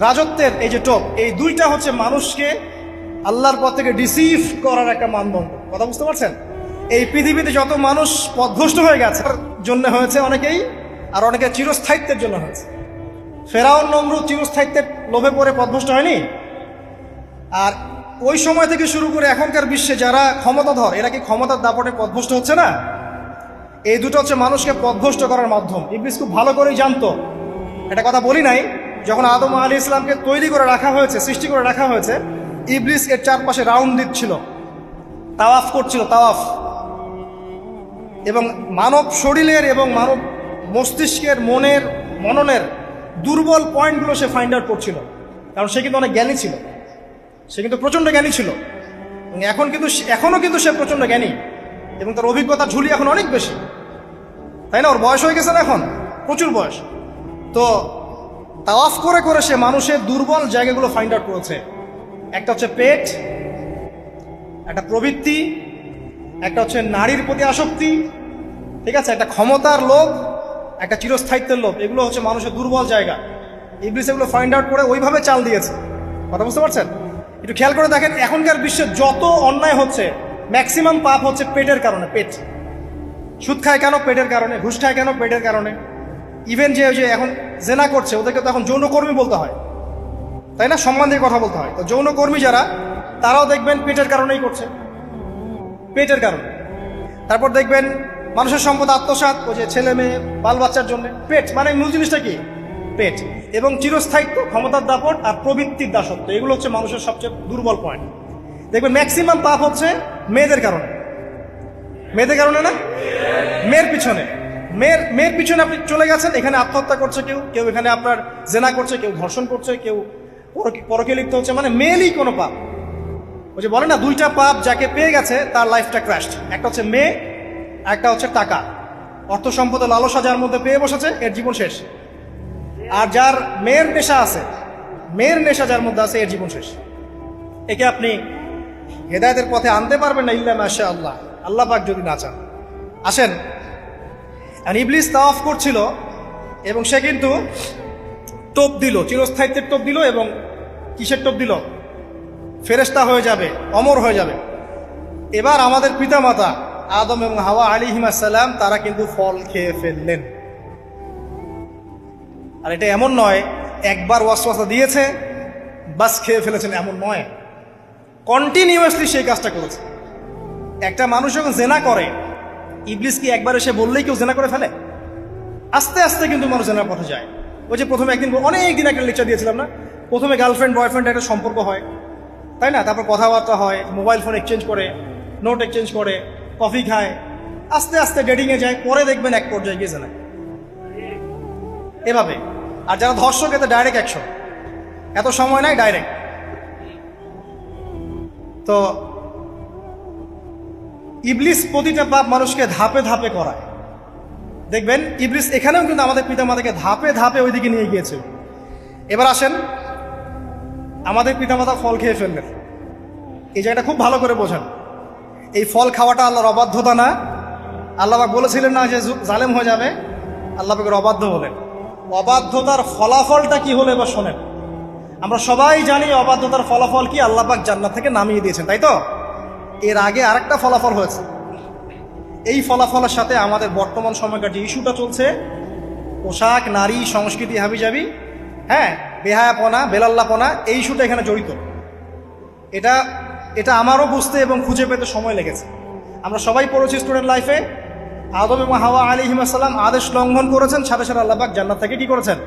রাজত্বের এই যে টোপ, এই দুইটা হচ্ছে মানুষকে আল্লাহর পথ থেকে ডিসিভ করার একটা মানদণ্ড। কথা বুঝতে পারছেন? এই পৃথিবীতে যত মানুষ পথভ্রষ্ট হয়ে গেছে জন্য হয়েছে অনেকেই, আর অনেকে চিরস্থায়িত্বের জন্য হয়েছে। ফেরাউন নমরুদ চিরস্থায়িত্বের লোভে পড়ে পথভ্রষ্ট হয়নি? আর ওই সময় থেকে শুরু করে এখনকার বিশ্বে যারা ক্ষমতাধর, এরা কি ক্ষমতার দাপটে পথভ্রষ্ট হচ্ছে না? এই দুটো হচ্ছে মানুষকে পথভ্রষ্ট করার মাধ্যম। ইবলিস খুব ভালো করেই জানতো। এটা কথা বলি নাই, যখন আদম আলাইহিস সালামকে তৈরি করে রাখা হয়েছে, সৃষ্টি করে রাখা হয়েছে, ইবলিস এর চারপাশে রাউন্ড দিচ্ছিল, তাওয়াফ করছিল, তাওয়াফ। এবং মানব শরীরের এবং মানব মস্তিষ্কের, মনের, মননের দুর্বল পয়েন্টগুলো সে ফাইন্ড আউট করছিল। কারণ সে কিন্তু অনেক জ্ঞানী ছিল, সে কিন্তু প্রচণ্ড জ্ঞানী ছিল, এবং এখনও কিন্তু সে প্রচণ্ড জ্ঞানী, এবং তার অভিজ্ঞতা ঝুলি এখন অনেক বেশি, তাই না? ওর বয়স হয়ে গেছে না, এখন প্রচুর বয়স। তো তাওয়াফ করে করে সে মানুষের দুর্বল জায়গাগুলো ফাইন্ড আউট করেছে। একটা হচ্ছে পেট, একটা প্রবৃত্তি, একটা হচ্ছে নারীর প্রতি আসক্তি, ঠিক আছে, একটা ক্ষমতার লোভ, একটা চিরস্থায়িত্বের লোভ। এগুলো হচ্ছে মানুষের দুর্বল জায়গা। ইবলিস এগুলো ফাইন্ড আউট করে ওইভাবে চাল দিয়েছে। কথা বুঝতে পারছেন? একটু খেয়াল করে দেখেন, এখনকার বিশ্বে যত অন্যায় হচ্ছে, ম্যাক্সিমাম পাপ হচ্ছে পেটের কারণে। পেট। সুদ খায় কেন? পেটের কারণে। ঘুষ খায় কেন? পেটের কারণে। ইভেন যে এখন জেনা করছে, ওদেরকে তো এখন যৌনকর্মী বলতে হয়, তাই না? সম্মান দিয়ে কথা বলতে হয়। তো যৌনকর্মী যারা, তারাও দেখবেন পেটের কারণেই করছে। পেটের কারণে। তারপর দেখবেন মানুষের সম্পদ আত্মসাৎ, ওই যে ছেলে মেয়ে বাল বাচ্চার জন্য। পেট মানে মূল জিনিসটা কি? পেট। এবং চিরস্থায়িত্ব, ক্ষমতার দাপট আর প্রবৃত্তির দাসত্ব, এগুলো হচ্ছে মানুষের সবচেয়ে দুর্বল পয়েন্ট। দেখবেন ম্যাক্সিমাম পাপ হচ্ছে মেয়েদের কারণে। মেয়েদের কারণে না, মেয়ের পিছনে। মেয়ের পিছনে আপনি চলে গেছেন, এখানে আত্মহত্যা করছে কেউ, কেউ এখানে আপনার জেনা করছে, কেউ ধর্ষণ করছে, কেউ পরকে লিপ্ত হচ্ছে, মানে মেয়েরই কোনো পাপ। ওই যে বলে না, দুইটা পাপ যাকে পেয়ে গেছে তার লাইফটা ক্র্যাশড। একটা হচ্ছে মেয়ে, একটা হচ্ছে টাকা। অর্থ সম্পদের লালসা যার মধ্যে পেয়ে বসেছে, এর জীবন শেষ। আর যার মেয়ের নেশা আছে, মেয়ের নেশা যার মধ্যে আছে, এর জীবন শেষ। একে আপনি হেদায়েতের পথে আনতে পারবেন না ইল্লা মাশা আল্লাহ, আল্লাহ পাক যদি না চান। আসেন, ইবলিস তাওয়াফ করছিল এবং সে কিন্তু টোপ দিল, চিরস্থায়িত্বের টোপ দিল। এবং কিসের টোপ দিল? ফেরেশতা হয়ে যাবে, অমর হয়ে যাবে। এবার আমাদের পিতামাতা আদম এবং হাওয়া আলাইহিস সালাম তারা কিন্তু ফল খেয়ে ফেললেন। আর এটা এমন নয় একবার ওয়াসওয়াসা দিয়েছে বাস খেয়ে ফেলেছেন, এমন নয়। কন্টিনিউয়াসলি সেই কাজটা করেছে। একটা মানুষ যখন জেনা করে, ইবলিস কি একবার এসে বললেই কেউ জেনা করে ফেলে? আস্তে আস্তে কিন্তু মানুষ জেনার পথে যায়। ওই যে প্রথমে একদিন, অনেক দিন একটা লেকচার দিয়েছিলাম না, প্রথমে গার্লফ্রেন্ড বয়ফ্রেন্ড একটা সম্পর্ক হয়, তাই না? তারপর কথাবার্তা হয়, মোবাইল ফোন এক্সচেঞ্জ করে, নোট এক্সচেঞ্জ করে, কফি খায়, আস্তে আস্তে ডেটিংয়ে যায়, পরে দেখবেন এক পর্যায়ে গিয়ে জেনা। এভাবে। আর যারা ধর্ষক, এতে ডাইরেক্ট অ্যাকশন, এত সময় নাই, ডাইরেক্ট। তো ইবলিস প্রতিটা পাপ মানুষকে ধাপে ধাপে করায়। দেখবেন ইবলিস এখানেও কিন্তু আমাদের পিতামাতাকে ধাপে ধাপে ওইদিকে নিয়ে গিয়েছে। এবার আসেন, আমাদের পিতামাতা ফল খেয়ে ফেললেন, এই জায়গাটা খুব ভালো করে বোঝেন। এই ফল খাওয়াটা আল্লাহর অবাধ্যতা না। আল্লাহ পাক বলেছিলেন না যে জালেম হয়ে যাবে, আল্লাহ পাকের অবাধ্য হলেন। অবাধ্যতার ফলাফলটা কি হলো এবার শোনেন। আমরা সবাই জানি অবাধ্যতার ফলাফল কি, আল্লাহ পাক জান্নাত থেকে নামিয়ে দিয়েছেন, তাই তো? এর আগে আরেকটা ফলাফল হয়েছে। এই ফলাফলের সাথে আমাদের বর্তমান সময়কার যে ইস্যুটা চলছে, পোশাক, নারী, সংস্কৃতি, হাবিজাবি, হ্যাঁ, বেহায়াপনা, বেলাল্লাপনা, এই ইস্যুটা এখানে জড়িত। এটা আমারও বুঝতে এবং খুঁজে পেতে সময় লেগেছে। আমরা সবাই পড়েছি স্টুডেন্ট লাইফে, আদম এবং হাওয়া আলাইহিস সালাম আদেশ লঙ্ঘন করেছেন, সাথে সাথে আল্লাহ পাক জান্নাত থেকে কি করেছেন?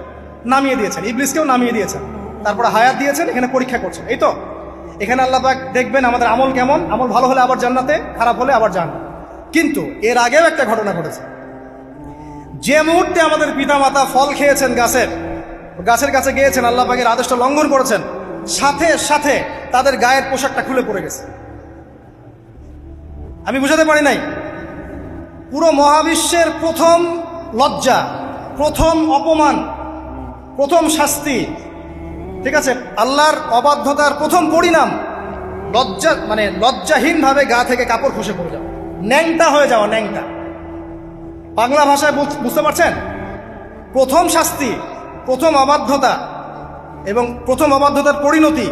নামিয়ে দিয়েছেন। ইবলিসকেও নামিয়ে দিয়েছেন, তারপরে হায়াত দিয়েছেন, এখানে পরীক্ষা করছেন, এই তো। এখানে আল্লাহ পাক দেখবেন আমাদের আমল কেমন, আমল ভালো হলে আবার জান্নাতে, খারাপ হলে আবার জান্নাত। কিন্তু এর আগেও একটা ঘটনা ঘটেছে। যে মুহূর্তে আমাদের পিতামাতা ফল খেয়েছেন গাছের কাছে গিয়েছেন, আল্লাহ পাকের আদেশটা লঙ্ঘন করেছেন, সাথে সাথে তাদের গায়ের পোশাকটা খুলে পড়ে গেছে। আমি বুঝাতে পারি নাই। পুরো মহাবিশ্বের প্রথম লজ্জা, প্রথম অপমান, প্রথম শাস্তি, ঠিক আছে, আল্লাহর অবাধ্যতার প্রথম পরিণাম লজ্জাহীনভাবে গা থেকে কাপড় খসে পড়ে যাওয়া, ন্যাংটা হয়ে যাওয়া, ন্যাংটা। বাংলা ভাষায় বুঝতে পারছেন? প্রথম শাস্তি, প্রথম অবাধ্যতা এবং প্রথম অবাধ্যতার পরিণতি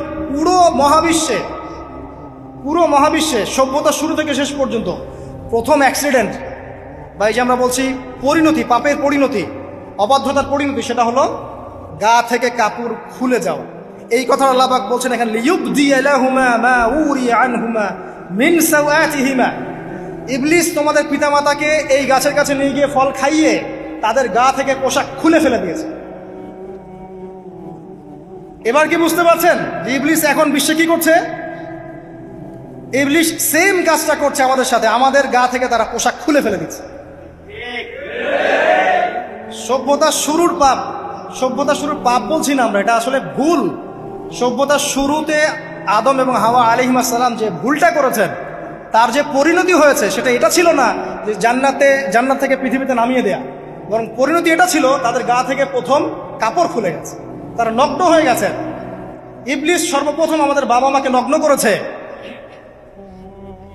পুরো মহাবিশ্বে সভ্যতার শুরু থেকে শেষ পর্যন্ত প্রথম অ্যাক্সিডেন্ট, বা এই যে আমরা বলছি পরিণতি, পাপের পরিণতি, অবাধ্যতার পরিণতি, সেটা হলো গা থেকে কাপড় খুলে যাওয়া। এই কথা আল্লাহ পাক বলছেন এখানে, লিইউবদি লাহুমা মা উরিয়া আনহুমা মিন সাওআতিহিমা। ইবলিস তোমাদের পিতামাতাকে এই গাছের কাছে নিয়ে গিয়ে ফল খাইয়ে তাদের গা থেকে পোশাক খুলে ফেলে দিয়েছে। এবার কি বুঝতে পারছেন যে ইবলিস এখন বিশ্বে কি করছে? ইবলিস সেম কাজটা করছে আমাদের সাথে, আমাদের গা থেকে তারা পোশাক খুলে ফেলে দিচ্ছে। সভ্যতার শুরুর পাপ বলছি না আমরা, এটা আসলে ভুল। সভ্যতার শুরুতে আদম এবং হাওয়া আলাইহিস সালাম যে ভুলটা করেছেন, তার যে পরিণতি হয়েছে, সেটা এটা ছিল না যে জান্নাত থেকে পৃথিবীতে নামিয়ে দেয়া, বরং পরিণতি এটা ছিল তাদের গা থেকে প্রথম কাপড় খুলে গেছে, তারা নগ্ন হয়ে গেছেন। ইবলিস সর্বপ্রথম আমাদের বাবা মাকে নগ্ন করেছে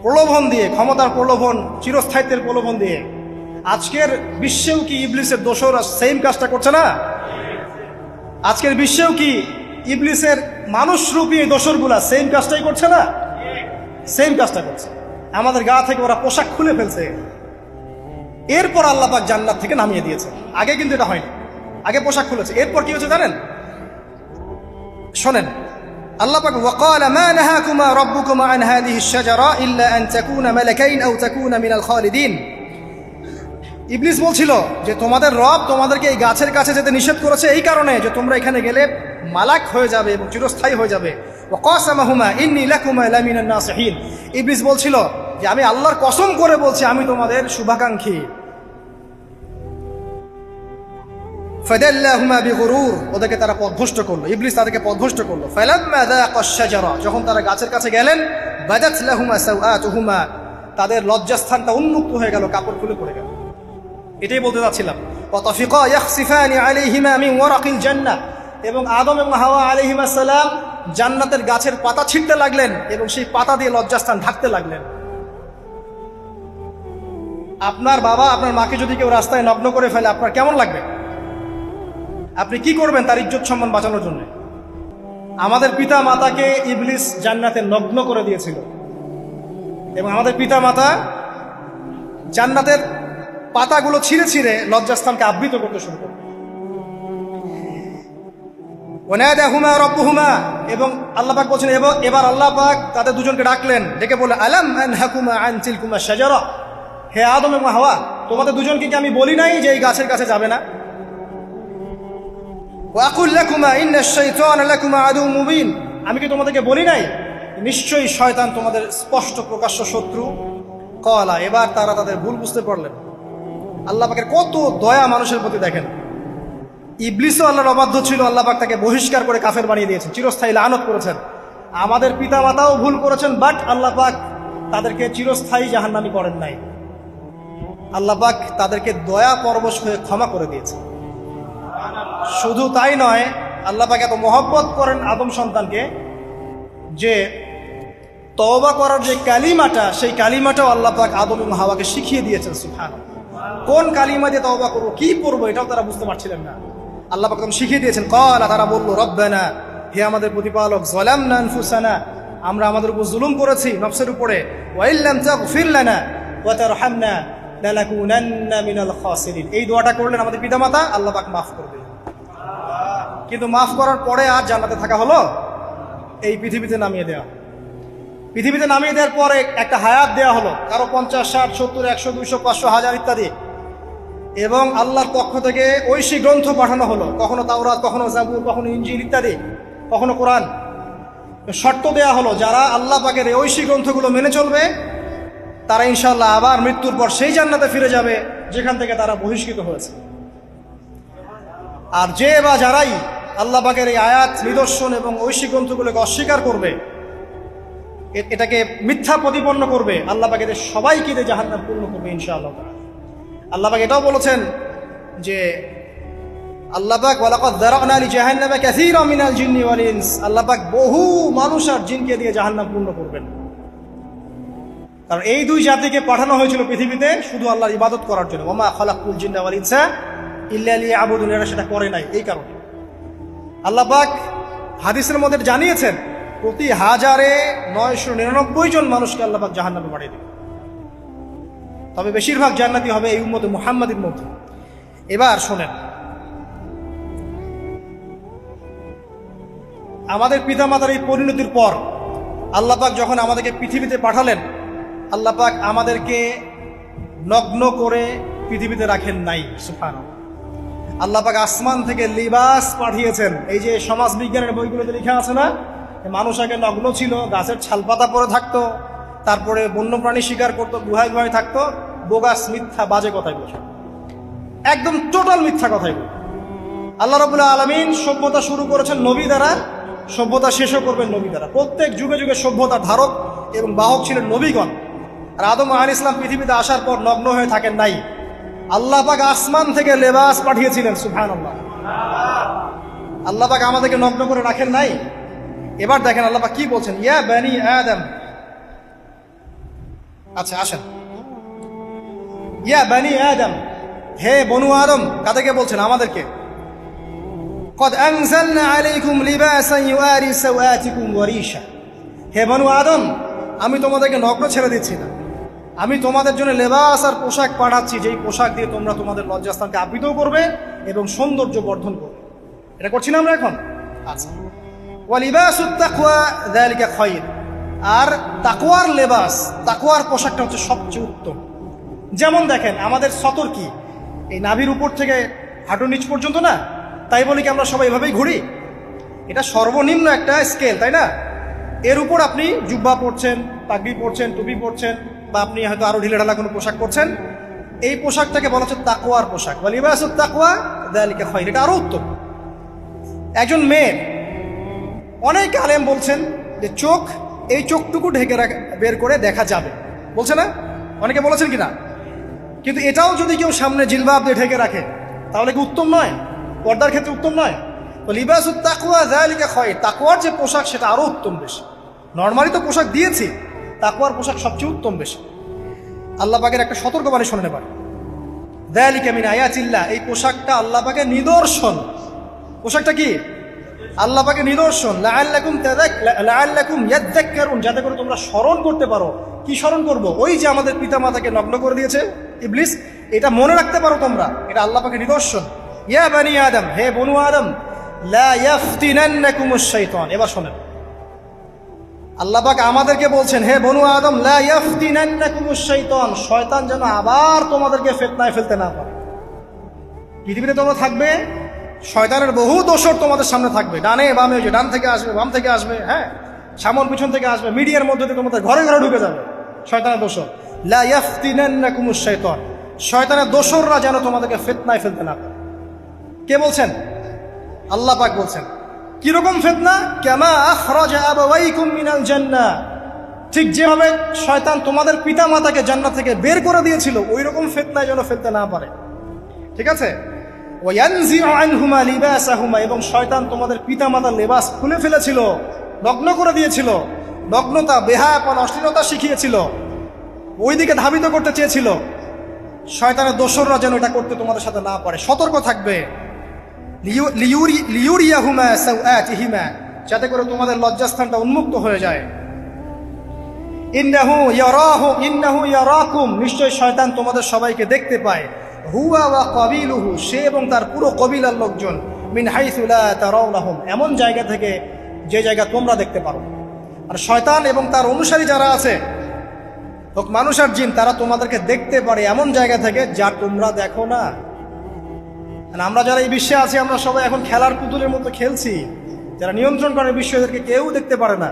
প্রলোভন দিয়ে, ক্ষমতার প্রলোভন, চিরস্থায়িত্বের প্রলোভন দিয়ে। আজকের বিশ্বেও কি ইবলিসের দোসররা সেম কাজটা করছে না? আজকের বিশ্বেও কি ইবলিসের মানুষরূপী দোসরগুলা সেম কাজটাই করছে না? সেম কাজটা করছে। আমাদের গা থেকে ওরা পোশাক খুলে ফেলছে, এরপর আল্লাহ পাক জান্নাত থেকে নামিয়ে দিয়েছে। আগে কিন্তু এটা হয়নি, আগে পোশাক খুলেছে। এরপর কি হচ্ছে জানেন? শোনেন, আল্লাহ পাক ওয়াকালা মা নাহাকুমা রাব্বুকুমা আন হাযিহি আশ-শাজারা ইল্লা আন তাকুনা মালাকাইন আও তাকুনা মিনাল খালিদিন। ইবলিস বলছিল যে তোমাদের রব তোমাদেরকে এই গাছের কাছে যেতে নিষেধ করেছে এই কারণে যে তোমরা এখানে গেলে মালাক হয়ে যাবে এবং চিরস্থায়ী হয়ে যাবে। ওয়া কাসামাহুমা ইন্নী লাকুমা লামিনান নাসিহিন। ইবলিস বলছিল যে আমি আল্লাহর কসম করে বলছি আমি তোমাদের শুভাকাঙ্ক্ষী। ফাদাল্লাহুমা বিগুরুর, ওদেরকে তারা পথভ্রষ্ট করলো, ইবলিস তাদেরকে পথভ্রষ্ট করলো। ফালাম্মা যাকাশ শাজারা, যখন তারা গাছের কাছে গেলেন, বাদাত লাহুমা সাওআতুহুমা, তাদের লজ্জাস্থানটা উন্মুক্ত হয়ে গেল, কাপড় খুলে পড়ে গেল। এটাই বলতে যাচ্ছিলাম। ওয়া তাফিকা ইয়াখসিফানি আলাইহিমা মিন ওয়ারাকিল জান্নাহ, এবং আদম এবং হাওয়া আলাইহিমা সালাম জান্নাতের গাছের পাতা ছিঁড়তে লাগলেন এবং সেই পাতা দিয়ে লজ্জাস্থান ঢাকতে লাগলেন। আপনার বাবা আপনার মাকে যদি কেউ রাস্তায় নগ্ন করে ফেলে আপনার কেমন লাগবে? আপনি কি করবেন তার ইজ্জত সম্মান বাঁচানোর জন্য? আমাদের পিতা মাতাকে ইবলিস জান্নাতে নগ্ন করে দিয়েছিল এবং আমাদের পিতা মাতা জান্নাতের পাতাগুলো ছিঁড়ে ছিঁড়ে লজ্জাস্থানকে আবৃত করতে শুরু করল। ওয়ানাদাহুমা রাব্বুহুমা, এবং আল্লাহ পাক বলছেন এবার আল্লাহ পাক তাদের দুজনকে ডাকলেন, ডেকে বলে আলাম আনহাকুমা আন তিলকুমা শাজারা, হে আদম এবং হাওয়া তোমাদের দুজনকে কি আমি বলি নাই যে এই গাছের কাছে যাবে না? ওয়াকুল লাকুমা ইন্নাশ শাইতানা লাকুমা আদুউম মুবিন, আমি কি তোমাদেরকে বলি নাই নিশ্চয়ই শয়তান তোমাদের স্পষ্ট প্রকাশ্য শত্রু? ক্বালা, এবার তারা তাদের ভুল বুঝতে পারলেন। আল্লাহ পাকের কত দয়া মানুষের প্রতি দেখেন। ইবলিসও আল্লাহর অবাধ্য ছিল, আল্লাহ পাক তাকে বহিষ্কার করে কাফের বানিয়ে দিয়েছেন, চিরস্থায়ী লানত করেছেন। আমাদের পিতা মাতাও ভুল করেছেন, বাট আল্লাহ পাক তাদেরকে চিরস্থায়ী জাহান্নামী করেন নাই। আল্লাহ পাক তাদেরকে দয়া পরবশ হয়ে ক্ষমা করে দিয়েছে। শুধু তাই নয়, আল্লাহ পাক এত মহব্বত করেন আদম সন্তানকে যে তওবা করার যে কালিমাটা, সেই কালিমাটাও আল্লাহ পাক আদম এবং হাওয়াকে শিখিয়ে দিয়েছেন। সুবহানাল্লাহ, কোন কালিমা দিয়ে তওবা করবো, কি পড়বো, এটাও তারা বুঝতে পারছিলেন না। আল্লাহ পাক তখন শিখিয়ে দিয়েছেন। ক্বালা, তারা বলল, রব্বানা, হে আমাদের প্রতিপালক, যালামনা আনফুসানা, আমরা আমাদের উপর জুলুম করেছি নফসের উপরে, ওয়া ইল্লাম তাগফির লানা ওয়া তারহামনা লানাকুনান্না মিনাল খাসিরিন। এই দোয়াটা করলেন আমাদের পিতামাতা, আল্লাহ পাক মাফ করে দিলেন। কিন্তু মাফ করার পরে আর জান্নাতে থাকা হলো? এই পৃথিবীতে নামিয়ে দেওয়া। পৃথিবীতে নামিয়ে দেওয়ার পরে একটা হায়াত দেওয়া হলো, কারো 50, 60, 70, 100, 200, 500, 1000 ইত্যাদি, এবং আল্লাহর পক্ষ থেকে ঐশী গ্রন্থ পাঠানো হলো, কখনো তাওরাত, কখনো জাবুর, কখনো ইনজিল ইত্যাদি, কখনো কোরআন। শর্ত দেয়া হলো যারা আল্লাহ পাকের এই ঐশী গ্রন্থগুলো মেনে চলবে তারা ইনশাআল্লাহ আবার মৃত্যুর পর সেই জান্নাতে ফিরে যাবে যেখান থেকে তারা বহিষ্কৃত হয়েছে। আর যে বা যারাই আল্লাহ পাকের এই আয়াত, নিদর্শন এবং ঐশী গ্রন্থগুলোকে অস্বীকার করবে, এটাকে মিথ্যা প্রতিপন্ন করবে, আল্লাহ পাক এদের সবাইকে দিয়ে জাহান্নাম পূর্ণ করবে ইনশাআল্লাহ। আল্লাহ পাক এটাও বলেছেন যে আল্লাহ পাক ওয়ালাকাদ যারানা লিজাহান্নামা কাসীরাম মিনাল জিন্নি ওয়াল ইনস, আল্লাহ পাক বহু মানুষ আর জিনকে দিয়ে জাহান্নাম পূর্ণ করবেন। কারণ এই দুই জাতিকে পাঠানো হয়েছিল পৃথিবীতে শুধু আল্লাহর ইবাদত করার জন্য। ওয়া মা খালাকতুল জিন্না ওয়াল ইনসা ইল্লা লিয়াবুদুন, এরা সেটা করে নাই। এই কারণে আল্লাহ পাক হাদিসের মধ্যে জানিয়েছেন প্রতি 1099 জন মানুষকে আল্লাহ পাক জাহান্নামে পাঠিয়ে দেবেন, তবে বেশিরভাগ জান্নাতি হবে এই উম্মতে মুহাম্মাদের মধ্যে। এবার শোনেন, আমাদের পিতামাতার এই পরিণতির পর আল্লাহ পাক যখন আমাদেরকে পৃথিবীতে পাঠালেন, আল্লাহ পাক আমাদেরকে নগ্ন করে পৃথিবীতে রাখেন নাই। সুবহানাল্লাহ, আল্লাহ পাক আসমান থেকে লিবাস পাঠিয়েছেন। এই যে সমাজ বিজ্ঞানের বইগুলোতে লেখা আছে না, মানুষ আগে নগ্ন ছিল, গাছের ছালপাতা পরে থাকতো, তারপরে বন্যপ্রাণী শিকার করতো, গুহায় গুহায় থাকতো, বোগাস, মিথ্যা, বাজে কথাই বলছে, একদম টোটাল মিথ্যা কথাই বলছে। আল্লাহ রাব্বুল আলামিন সভ্যতা শুরু করেছেন নবী দ্বারা, সভ্যতা শেষও করবেন নবী দ্বারা। প্রত্যেক যুগে যুগে সভ্যতার ধারক এবং বাহক ছিলেন নবীগণ। আর আদম আলাইহিস সালাম পৃথিবীতে আসার পর নগ্ন হয়ে থাকেন নাই, আল্লাহ পাক আসমান থেকে লেবাস পাঠিয়েছিলেন। সুবহানাল্লাহ, আল্লাহ পাক আমাদেরকে নগ্ন করে রাখেন নাই। এবার দেখেন আল্লাহ পাক কি বলছেন, ইয়া বানি আদম, আচ্ছা আসেন, ইয়া বানি আদম, হে বনু আদম, কাদেরকে বলছেন? আমাদেরকে। কদ আনজালনা আলাইকুম লিবাসান ইউআরি সাওআতিকুম ওয়া রিশা, হে বনু আদম, আমি তোমাদেরকে নগ্ন ছেড়ে দিচ্ছি না, আমি তোমাদের জন্য লেবাস আর পোশাক পাঠাচ্ছি, যেই পোশাক দিয়ে তোমরা তোমাদের লজ্জাস্থানকে আবৃত করবে এবং সৌন্দর্য বর্ধন করবে। এটা করছি না আমরা এখন? আচ্ছা, ওয়ালিবাসুত তাকওয়া যালিকা খায়র, আর তাকওয়ার লেবাস, তাকওয়ার পোশাকটা হচ্ছে সবচেয়ে উত্তম। যেমন দেখেন আমাদের সতর কি এই নাভির উপর থেকে হাঁটুর নিচ পর্যন্ত না, তাই বলি কি আমরা সবাই এভাবেই ঘুরি? এটা সর্বনিম্ন একটা স্কেল, তাই না? এর উপর আপনি জুব্বা পরছেন, পাগড়ি পরছেন, টুপি পরছেন, বা আপনি হয়তো আরো ঢিলেঢালা কোনো পোশাক পরছেন, এই পোশাকটাকে বলা হচ্ছে তাকওয়ার পোশাক। ওয়ালিবাসুত তাকওয়া যালিকা খায়র, এটা আরো উত্তম। একজন মেয়ের, অনেক আলেম বলছেন যে চোখ, এই চোখটুকু ঢেকে বের করে দেখা যাবে, বলছে না? অনেকে বলেছেন কিনা? কিন্তু এটাও যদি কেউ সামনে জিলবাব দিয়ে ঢেকে রাখে তাহলে কি উত্তম নয়? পর্দার ক্ষেত্রে উত্তম নয়? তো লিবাসুত তাকওয়া যালিকা খায়র, তাকওয়ার যে পোশাক সেটা আরো উত্তম বেশি। নর্মালি তো পোশাক দিয়েছি, তাকওয়ার পোশাক সবচেয়ে উত্তম বেশি। আল্লাহ পাকের একটা সতর্কবাণী শুনে নেবার, যালিকা মিন আয়াতিল্লাহ, এই পোশাকটা আল্লাহ পাকের নিদর্শন। পোশাকটা কি? আল্লাহ পাকের নিদর্শন। লাআল্লাকুম ইয়াযাক্কারুন, যাতে করে তোমরা স্মরণ করতে পারো। কি স্মরণ করব? ওই যে আমাদের পিতামাতাকে নগ্ন করে দিয়েছে ইবলিস, এটা মনে রাখতে পারো তোমরা, এটা আল্লাহ পাকের নিদর্শন। ইয়া বানি আদম, হে বনু আদম, লা ইয়াফতিনান্নাকুমুশ শাইতান। এবার শোনেন, আল্লাহ পাক আমাদেরকে বলছেন, হে বনু আদম, লা ইয়াফতিনান্নাকুমুশ শাইতান, শয়তান যেন আবার তোমাদেরকে ফিতনায় ফেলতে না পারে। পৃথিবীতে তোমরা থাকবে, শয়তানের বহু দোসর তোমাদের সামনে থাকবে, ডানে বামে, যে ডান থেকে আসবে, বাম থেকে আসবে, হ্যাঁ, সামন পিছন থেকে আসবে, মিডিয়ার মধ্যে দিয়ে তোমাদের ঘরে ঘরে ঢুকে যাবে শয়তানের দোসর। লা ইয়াফতিনান্নাকুমুশ শাইতান, শয়তানের দোসররা যেন তোমাদেরকে ফিতনায় ফেলতে না পারে। কে বলছেন? আল্লাহ পাক বলছেন। কিরকম ফিতনা? কামা আখরাজা আবাওয়াইকুম মিনাল জান্নাহ, ঠিক যেভাবে শয়তান তোমাদের পিতা মাতাকে জান্নাত থেকে বের করে দিয়েছিল, ওই রকম ফিতনায় যেন ফেলতে না পারে। ঠিক আছে? ওয়ায়ানজিউ আনহুমা লিবাসাহুমা, এবং শয়তান তোমাদের পিতা মাতার লেবাস খুলে ফেলেছিল, নগ্ন করে দিয়েছিল, নগ্নতা, বেহায়াপনা, অশ্লীলতা শিখিয়েছিল, ওইদিকে ধাবিত করতে চেয়েছিল। শয়তানের দোসররা যেন এটা করতে তোমাদের সাথে না পারে, সতর্ক থাকবে। লিউরিয়াহুমা সাওআতিহিমা, যাতে করে তোমাদের লজ্জাস্থানটা উন্মুক্ত হয়ে যায়। ইন্নাহু ইয়ারাকুম, নিশ্চয় শয়তান তোমাদের সবাইকে দেখতে পায়। হুয়া ওয়া কাবিলুহু, সে এবং তার পুরো কবিলার লোকজন, মিন হাইসু লা তারাউনাহুম, এমন জায়গা থেকে যে জায়গা তোমরা দেখতে পারো। আর শয়তান এবং তার অনুসারী যারা আছে, হোক মানুষ আর জিন, তারা তোমাদেরকে দেখতে পারে এমন জায়গা থেকে যা তোমরা দেখো না। আমরা যারা এই বিশ্বে আছি, আমরা সবাই এখন খেলার পুতুলের মতো খেলছি। যারা নিয়ন্ত্রণ করে বিশ্ব, এদেরকে কেউ দেখতে পারে না,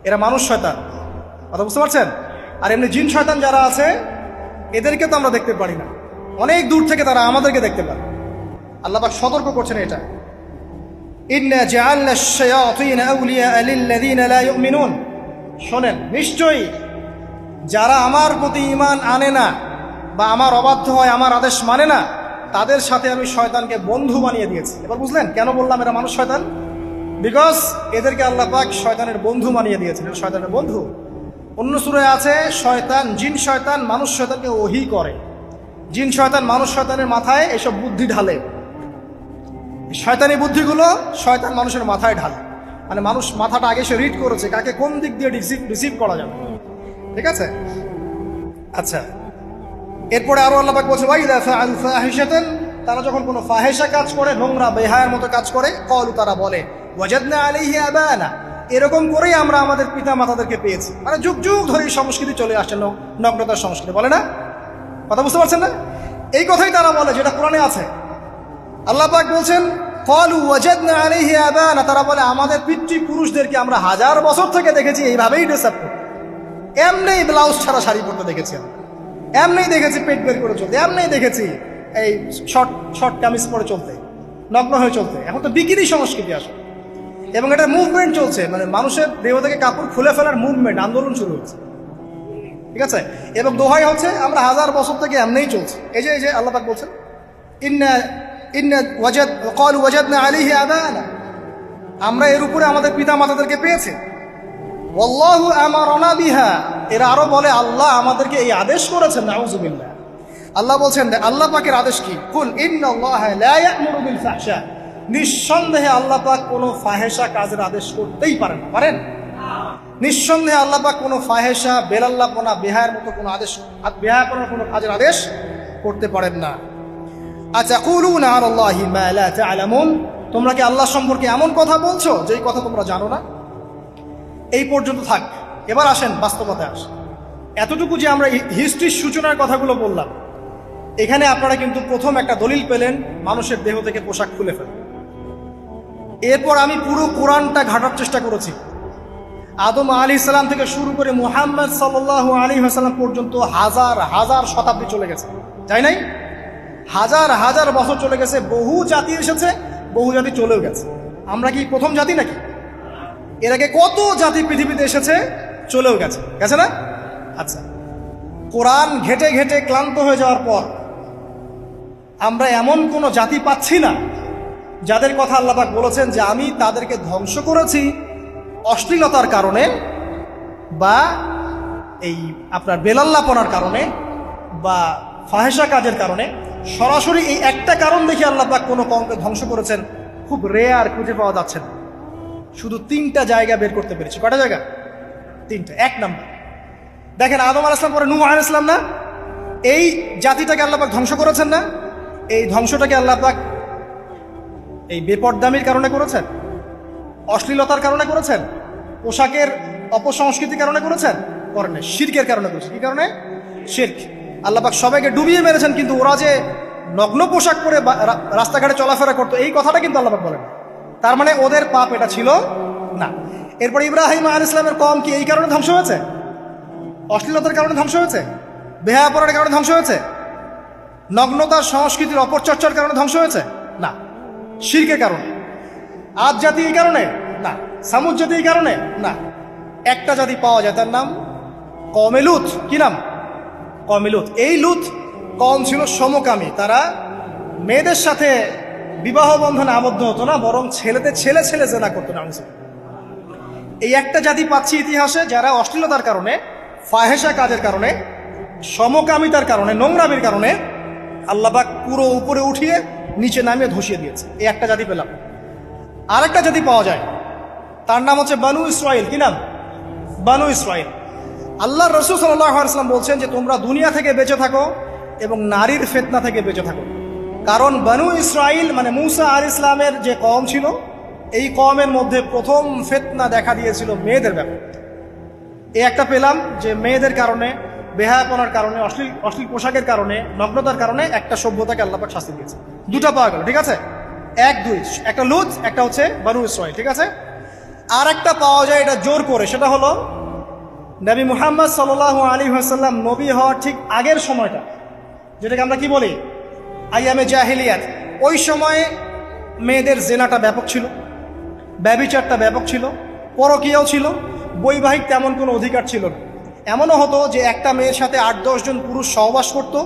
এরা মানুষ শয়তান। কথা বুঝতে পারছেন? আর এমনি জিন শয়তান যারা আছে, এদেরকে তো আমরা দেখতে পারি না, অনেক দূর থেকে তারা আমাদেরকে দেখতে পারে। আল্লাহ পাক সতর্ক করছেন এটা। ইন্না জাআলনা আশ-শায়াতিন আউলিয়া লিল্লাযিনা লা ইউমিনুন, শোনেন, নিশ্চয়ই যারা আমার প্রতি ঈমান আনে না বা আমার অবাধ্য হয়, আমার আদেশ মানে না, তাদের সাথে আমি শয়তানকে বন্ধু বানিয়ে দিয়েছি। এবার বুঝলেন কেন বললাম এরা মানুষ শয়তান? বিকজ এদেরকে আল্লাহ পাক শয়তানের বন্ধু বানিয়ে দিয়েছেন, এটা শয়তানের বন্ধু। অন্য সূরায় আছে, শয়তান, জিন শয়তান মানুষ শয়তানকে ওহী করে। জিন শয়তান মানুষ শয়তানের মাথায় এসব বুদ্ধি ঢালে, শয়তানি বুদ্ধিগুলো শয়তান মানুষের মাথায় ঢালে। মানে মানুষ মাথাটা আগে সে রিড করেছে, কাকে কোন দিক দিয়ে রিসিভ করা যাবে। ঠিক আছে? আচ্ছা, এরপরে আরো আল্লাহ পাক বলছে, ওয়াইদা ফাআলু ফাহিশাতান, তারা যখন কোনো ফাহেসা কাজ করে, নোংরা বেহায়ার মতো কাজ করে, ক্বালু, তারা বলে, ওয়াজাদনা আলাইহি আবানা, এরকম করেই আমরা আমাদের পিতা মাতাদেরকে পেয়েছি। মানে যুগ যুগ ধরে এই সংস্কৃতি চলে আসছে, নগ্নতার সংস্কৃতি, বলে না? কথা বুঝতে পারছেন না? এই কথাই তারা বলে, যেটা কোরআনে আছে। আল্লাহ পাক বলছেন, ক্বালু ওয়াজাদনা আলাইহি আবানা, তারা বলে আমাদের পিতৃপুরুষদেরকে আমরা 1000 বছর থেকে দেখেছি এইভাবেই ড্রেস আপ করতে, এমনি ব্লাউজ ছাড়া শাড়ি পরতে দেখেছি, এমনি দেখেছি পেট বের করে চলতে, এমনি দেখেছি এই শর্ট কামিজ পরে চলতে, নগ্ন হয়ে চলতে। এখন তো বিকিনি সংস্কৃতি আসে, এবং এটা মুভমেন্ট চলছে, মানে মানুষের দেহ থেকে কাপড় খুলে ফেলার মুভমেন্ট, আন্দোলন শুরু হচ্ছে। ঠিক আছে? এবং দোহাই হচ্ছে আমরা 1000 বছর থেকে এমনিই চলছে। এই যে আল্লাহ পাক বলছেন, ক্বালু ওয়াজাদনা আলাইহি আবানা, আমরা এর উপরে আমাদের পিতা মাতাদেরকে পেয়েছি। ওয়াল্লাহু আমারানা বিহা, এরা আরো বলে আল্লাহ আমাদেরকে এই আদেশ করেছেন। নাউযুবিল্লাহ। আল্লাহ বলছেন, আল্লাহ পাকের আদেশ কি? কুল ইন্নাল্লাহা লা ইয়া'মুরু বিল ফাহশা, নিঃসন্দেহে আল্লাহ পাক কোনো ফাহেসা কাজের আদেশ করতেই পারেন না। পারেন? নিঃসন্দেহে আল্লাহ পাক কোনো ফাহেসা, বেলাল্লাপনা, বেহায়ার মতো কোনো আদেশ, বেহায়াপনার কোনো কাজের আদেশ করতে পারেন না। আতাকুলুনা আলাল্লাহি মা লা তা'লামুন, তোমরা কি আল্লাহ সম্পর্কে এমন কথা বলছো যেই কথা তোমরা জানো না? এই পর্যন্ত থাক। এবার আসেন বাস্তবতায় আসেন। এতটুকু যে আমরা হিস্ট্রির সূচনার কথাগুলো বললাম, এখানে আপনারা কিন্তু প্রথম একটা দলিল পেলেন মানুষের দেহ থেকে পোশাক খুলে ফেলে। এরপর আমি পুরো কোরআনটা ঘাটার চেষ্টা করেছি। আদম আলাইহিস সালাম থেকে শুরু করে মুহাম্মদ সাল্লাল্লাহু আলাইহি ওয়াসাল্লাম পর্যন্ত হাজার হাজার শতাব্দী চলে গেছে, তাই নাই? হাজার হাজার বছর চলে গেছে, বহু জাতি এসেছে, বহু জাতি চলেও গেছে। আমরা কি প্রথম জাতি নাকি? এর আগে কত জাতি পৃথিবীতে এসেছে, চলেও গেছে, গেছে না? আচ্ছা, কোরআন ঘেটে ঘেটে ক্লান্ত হয়ে যাওয়ার পর আমরা এমন কোনো জাতি পাচ্ছি না যাদের কথা আল্লাহ পাক বলেছেন যে আমি তাদেরকে ধ্বংস করেছি অশ্লীলতার কারণে, বা এই আপনার বেলাল্লাপনার কারণে, বা ফাহেসা কাজের কারণে। সরাসরি এই একটা কারণ দেখে আল্লাহ পাক কোনো কওমকে ধ্বংস করেছেন খুব রেয়ার, খুঁজে পাওয়া যাচ্ছে না। শুধু 3টা জায়গা বের করতে পেরেছি। কটা জায়গা? 3টা। 1 নাম্বার দেখেন, আদম আলাইহিস সালাম পরে নূহ আলাইহিস সালাম না, এই জাতিটাকে আল্লাহ পাক ধ্বংস করেছেন না? এই ধ্বংসটাকে আল্লাহ পাক এই বেপরদামির কারণে করেছেন, অশ্লীলতার কারণে করেছেন, পোশাকের অপসংস্কৃতির কারণে করেছেন? করেন না, শিরকের কারণে করেছেন। কি কারণে? শিরক। আল্লাহ পাক সবাইকে ডুবিয়ে মেরেছেন, কিন্তু ওরা যে নগ্ন পোশাক পরে রাস্তাঘাটে চলাফেরা করতো এই কথাটা কিন্তু আল্লাহ পাক বলেন। তার মানে ওদের পাপ এটা ছিল না। এরপর ইব্রাহিম আলাইহিস সালামের কওম কি এই কারণে ধ্বংস হয়েছে? অশ্লীলতার কারণে ধ্বংস হয়েছে? বেহায়াপনার কারণে ধ্বংস হয়েছে? নগ্নতার সংস্কৃতির অপচর্চার কারণে ধ্বংস হয়েছে? না, শিরকের কারণে। আদ জাতি এই কারণে না, সামুদ জাতি এই কারণে না। একটা জাতি পাওয়া যায়, তার নাম কওমে লূত। কি নাম? কওমে লূত। এই লূত কওম ছিল সমকামী। তারা মেয়েদের সাথে বিবাহ বন্ধনে আবদ্ধ হতো না, বরং ছেলেদের ছেলে ছেলে জেনা করতো না। এই একটা জাতি পাচ্ছি ইতিহাসে যারা অশ্লীলতার কারণে, ফাহেসা কাজের কারণে, সমকামিতার কারণে, নোংরামির কারণে আল্লাহ পাক পুরো উপরে উঠিয়ে নিচে নামিয়ে ধসিয়ে দিয়েছে। এই একটা জাতি পেলাম। আরেকটা জাতি পাওয়া যায়, তার নাম হচ্ছে বানু ইসরাইল। কি নাম? বানু ইসরাইল। আল্লাহ রাসূল সাল্লাল্লাহু আলাইহি ওয়াসাল্লাম বলছেন যে তোমরা দুনিয়া থেকে বেঁচে থাকো এবং নারীর ফিতনা থেকে বেঁচে থাকো। কারণ বানু ইসরাইল মানে মূসা আলাইহিস সালামের যে কওম ছিল, এই কওমের মধ্যে প্রথম ফিতনা দেখা দিয়েছিল মেয়েদের ব্যাপারে। এই একটা পেলাম যে মেয়েদের কারণে, বেহায়াপনার কারণে, অশ্লীল পোশাকের কারণে, নগ্নতার কারণে একটা সভ্যতাকে আল্লাহ পাক শাস্তি দিয়েছে। 2টা পাওয়া গেল, ঠিক আছে? 1 2, একটা লূত, একটা হচ্ছে বানু ইসরাইল, ঠিক আছে? আর একটা পাওয়া যায় এটা জোর করে, সেটা হলো নবী মুহাম্মদ সাল্লাল্লাহু আলাইহি ওয়াসাল্লাম নবী হওয়ার ঠিক আগের সময়টা, যেটাকে আমরা কি বলি? আইয়ামে জাহিলিয়াত। ওই সময়ে মেয়েদের জেনাটা ব্যাপক ছিল, ব্যভিচারটা ব্যাপক ছিল, পরকীয়াও ছিল, বৈবাহিক তেমন কোনো অধিকার ছিল না। এমনও হতো যে একটা মেয়ের সাথে 8-10 জন পুরুষ সহবাস করতো,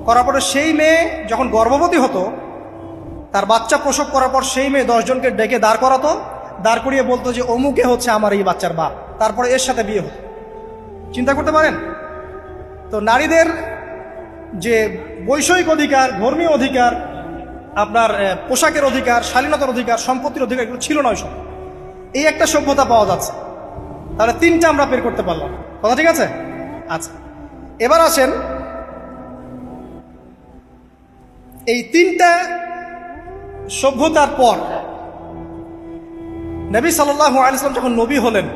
করার পরে সেই মেয়ে যখন গর্ভবতী হতো, তার বাচ্চা প্রসব করার পর সেই মেয়ে 10 জনকে ডেকে দাঁড় করাতো, দাঁড় করিয়ে বলতো যে অমুকে হচ্ছে আমার এই বাচ্চার বাপ, তারপরে এর সাথে বিয়ে হতো। চিন্তা করতে পারেন তো? নারীদের যে বৈষয়িক অধিকার, ধর্মীয় অধিকার, আপনার পোশাকের অধিকার, শালীনতার অধিকার, সম্পত্তির অধিকার, এগুলো ছিল না ওই সময়। এই একটা সভ্যতা পাওয়া যাচ্ছে। তাহলে 3টা আমরা বের করতে পারলাম। কথা ঠিক আছে? আচ্ছা, এবার আসেন এই 3টা সভ্যতার পর নবী সাল্লাল্লাহু আলাইহি ওয়াসাল্লাম যখন নবী হলেন,